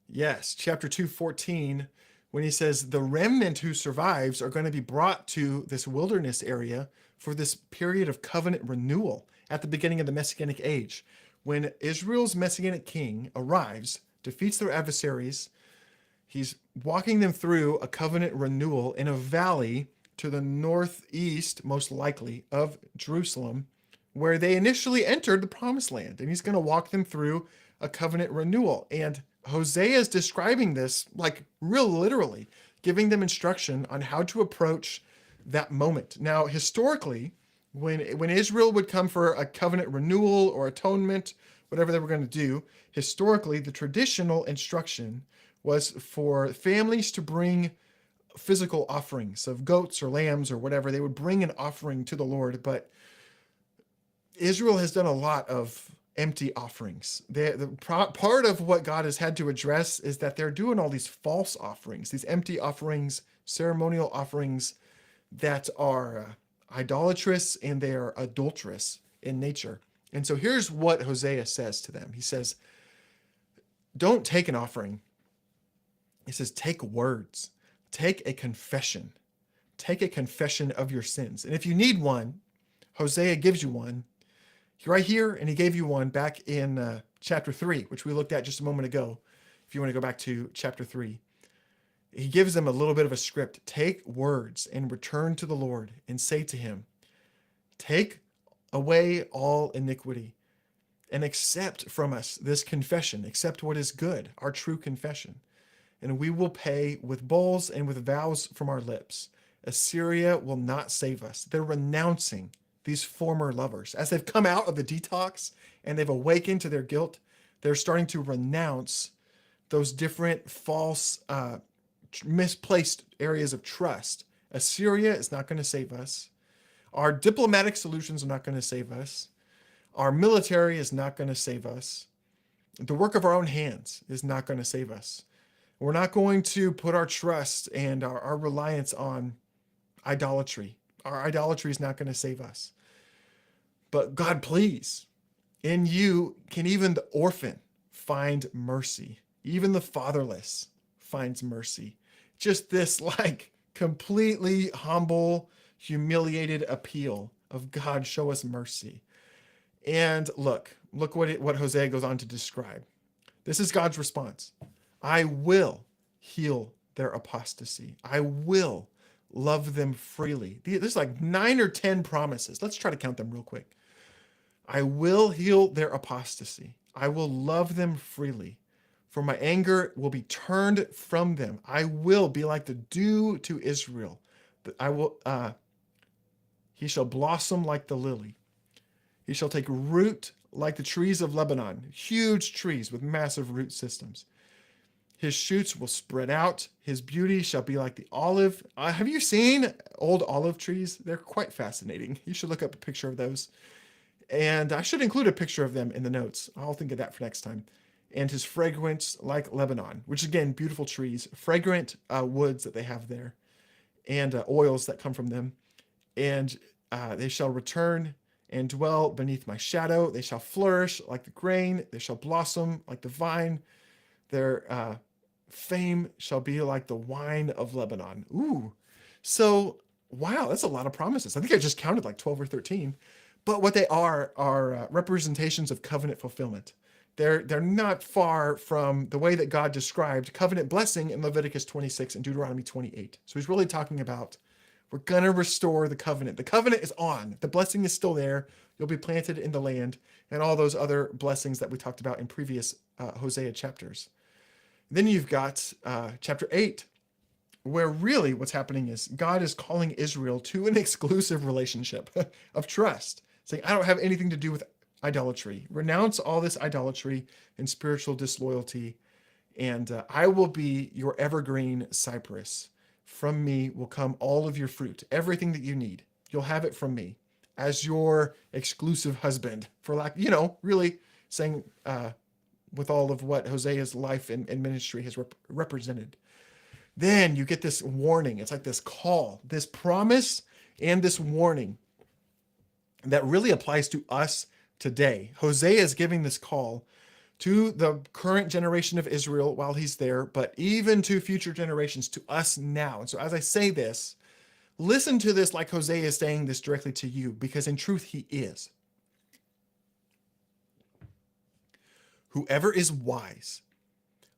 Yes, chapter 2:14, when he says the remnant who survives are going to be brought to this wilderness area for this period of covenant renewal at the beginning of the Messianic age. When Israel's Messianic king arrives, defeats their adversaries, he's walking them through a covenant renewal in a valley to the northeast, most likely, of Jerusalem, where they initially entered the promised land. And he's going to walk them through a covenant renewal. And Hosea is describing this like real literally, giving them instruction on how to approach that moment. Now, historically, when Israel would come for a covenant renewal or atonement, whatever they were going to do, historically, the traditional instruction was for families to bring physical offerings of goats or lambs or whatever. They would bring an offering to the Lord, but Israel has done a lot of empty offerings. Part of what God has had to address is that they're doing all these false offerings, these empty offerings, ceremonial offerings that are idolatrous and they are adulterous in nature. And so here's what Hosea says to them. He says, don't take an offering. He says, take words, take a confession of your sins. And if you need one, Hosea gives you one right here, and he gave you one back in chapter 3, which we looked at just a moment ago. If you want to go back to chapter 3, he gives them a little bit of a script. Take words and return to the Lord and say to him, take away all iniquity and accept from us this confession, accept what is good, our true confession. And we will pay with bulls and with vows from our lips. Assyria will not save us. They're renouncing these former lovers. As they've come out of the detox and they've awakened to their guilt, they're starting to renounce those different false, misplaced areas of trust. Assyria is not going to save us. Our diplomatic solutions are not going to save us. Our military is not going to save us. The work of our own hands is not going to save us. We're not going to put our trust and our reliance on idolatry. Our idolatry is not going to save us. But God, please, in you can even the orphan find mercy. Even the fatherless finds mercy. Just this like completely humble, humiliated appeal of God, show us mercy. And look what Hosea goes on to describe. This is God's response. I will heal their apostasy. I will love them freely. There's like 9 or 10 promises. Let's try to count them real quick. I will heal their apostasy. I will love them freely. For my anger will be turned from them. I will be like the dew to Israel. He shall blossom like the lily. He shall take root like the trees of Lebanon, huge trees with massive root systems. His shoots will spread out. His beauty shall be like the olive. Have you seen old olive trees? They're quite fascinating. You should look up a picture of those. And I should include a picture of them in the notes. I'll think of that for next time. And his fragrance like Lebanon, which again, beautiful trees, fragrant woods that they have there, and oils that come from them. And they shall return and dwell beneath my shadow. They shall flourish like the grain. They shall blossom like the vine. Their fame shall be like the wine of Lebanon. Ooh. So, wow, that's a lot of promises. I think I just counted like 12 or 13. But what they are representations of covenant fulfillment. They're not far from the way that God described covenant blessing in Leviticus 26 and Deuteronomy 28. So he's really talking about, we're going to restore the covenant. The covenant is on. The blessing is still there. You'll be planted in the land, and all those other blessings that we talked about in previous Hosea chapters. Then you've got chapter 8, where really what's happening is God is calling Israel to an exclusive relationship of trust, saying, I don't have anything to do with idolatry. Renounce all this idolatry and spiritual disloyalty, and I will be your evergreen cypress. From me will come all of your fruit, everything that you need. You'll have it from me as your exclusive husband, for lack, really saying with all of what Hosea's life and ministry has represented. Then you get this warning. It's like this call, this promise, and this warning that really applies to us today. Hosea is giving this call to the current generation of Israel while he's there, but even to future generations, to us now. And so as I say this, listen to this like Hosea is saying this directly to you, because in truth, he is. Whoever is wise,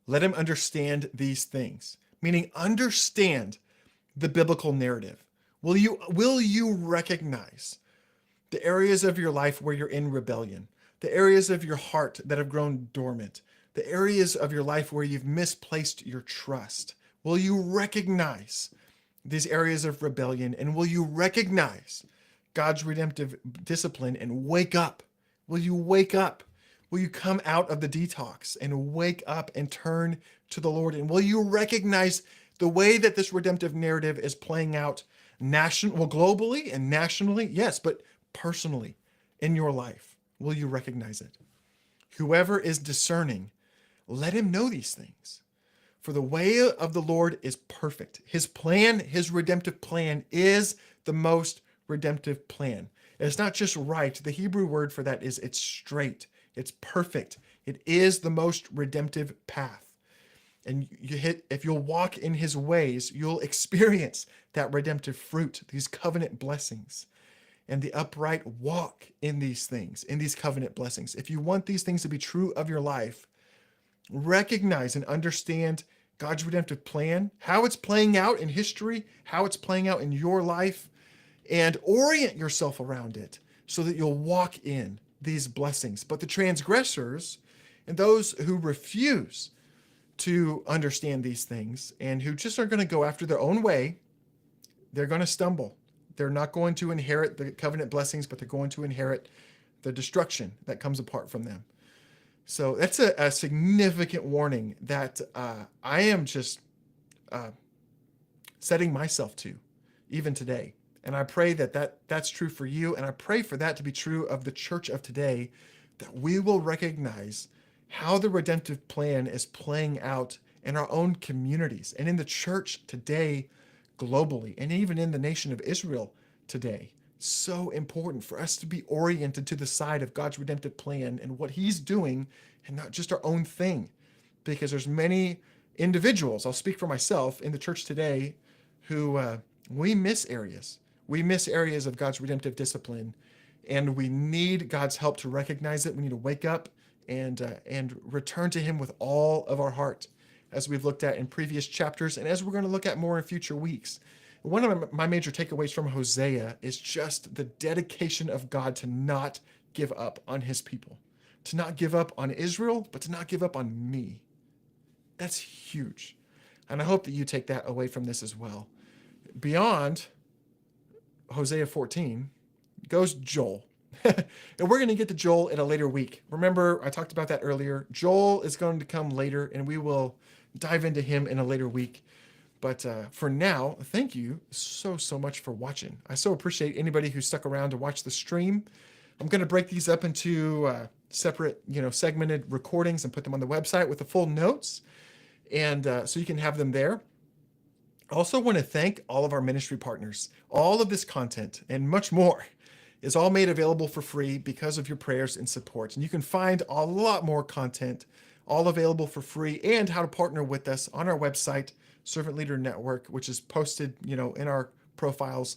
let him understand these things, meaning understand the biblical narrative. Will you recognize the areas of your life where you're in rebellion? The areas of your heart that have grown dormant, the areas of your life where you've misplaced your trust. Will you recognize these areas of rebellion, and will you recognize God's redemptive discipline and wake up? Will you wake up? Will you come out of the detox and wake up and turn to the Lord? And will you recognize the way that this redemptive narrative is playing out globally and nationally? Yes, but personally in your life. Will you recognize it? Whoever is discerning, let him know these things. For the way of the Lord is perfect. His plan, his redemptive plan, is the most redemptive plan. It's not just right. The Hebrew word for that is it's straight. It's perfect. It is the most redemptive path. And if you'll walk in his ways, you'll experience that redemptive fruit, these covenant blessings. And the upright walk in these things, in these covenant blessings. If you want these things to be true of your life, recognize and understand God's redemptive plan, how it's playing out in history, how it's playing out in your life, and orient yourself around it so that you'll walk in these blessings. But the transgressors and those who refuse to understand these things and who just are going to go after their own way, they're going to stumble. They're not going to inherit the covenant blessings, but they're going to inherit the destruction that comes apart from them. So that's a significant warning that I am just setting myself to, even today. And I pray that's true for you. And I pray for that to be true of the church of today, that we will recognize how the redemptive plan is playing out in our own communities and in the church today, globally, and even in the nation of Israel today. So important for us to be oriented to the side of God's redemptive plan and what he's doing, and not just our own thing. Because there's many individuals, I'll speak for myself, in the church today who we miss areas. We miss areas of God's redemptive discipline, and we need God's help to recognize it. We need to wake up and return to him with all of our heart, as we've looked at in previous chapters and as we're going to look at more in future weeks. One of my major takeaways from Hosea is just the dedication of God to not give up on his people, to not give up on Israel, but to not give up on me. That's huge. And I hope that you take that away from this as well. Beyond Hosea 14 goes Joel. And we're going to get to Joel in a later week. Remember, I talked about that earlier. Joel is going to come later, and we will dive into him in a later week. But for now, thank you so much for watching. I so appreciate anybody who stuck around to watch the stream. I'm going to break these up into separate, segmented recordings and put them on the website with the full notes, and so you can have them there. I also want to thank all of our ministry partners. All of this content and much more is all made available for free because of your prayers and support. And you can find a lot more content, all available for free, and how to partner with us on our website, Servant Leader Network, which is posted, in our profiles,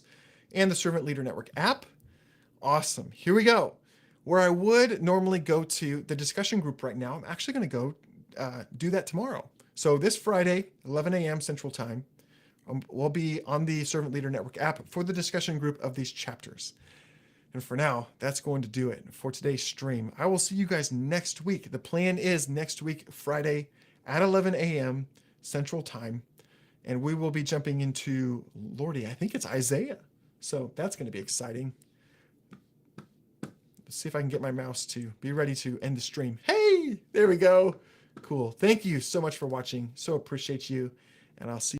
and the Servant Leader Network app. Awesome. Here we go. Where I would normally go to the discussion group right now, I'm actually going to go do that tomorrow. So this Friday, 11 a.m. Central Time, we'll be on the Servant Leader Network app for the discussion group of these chapters. And for now, that's going to do it for today's stream. I will see you guys next week. The plan is next week, Friday at 11 a.m. Central Time. And we will be jumping into, Lordy, I think it's Isaiah. So that's going to be exciting. Let's see if I can get my mouse to be ready to end the stream. Hey, there we go. Cool. Thank you so much for watching. So appreciate you. And I'll see you.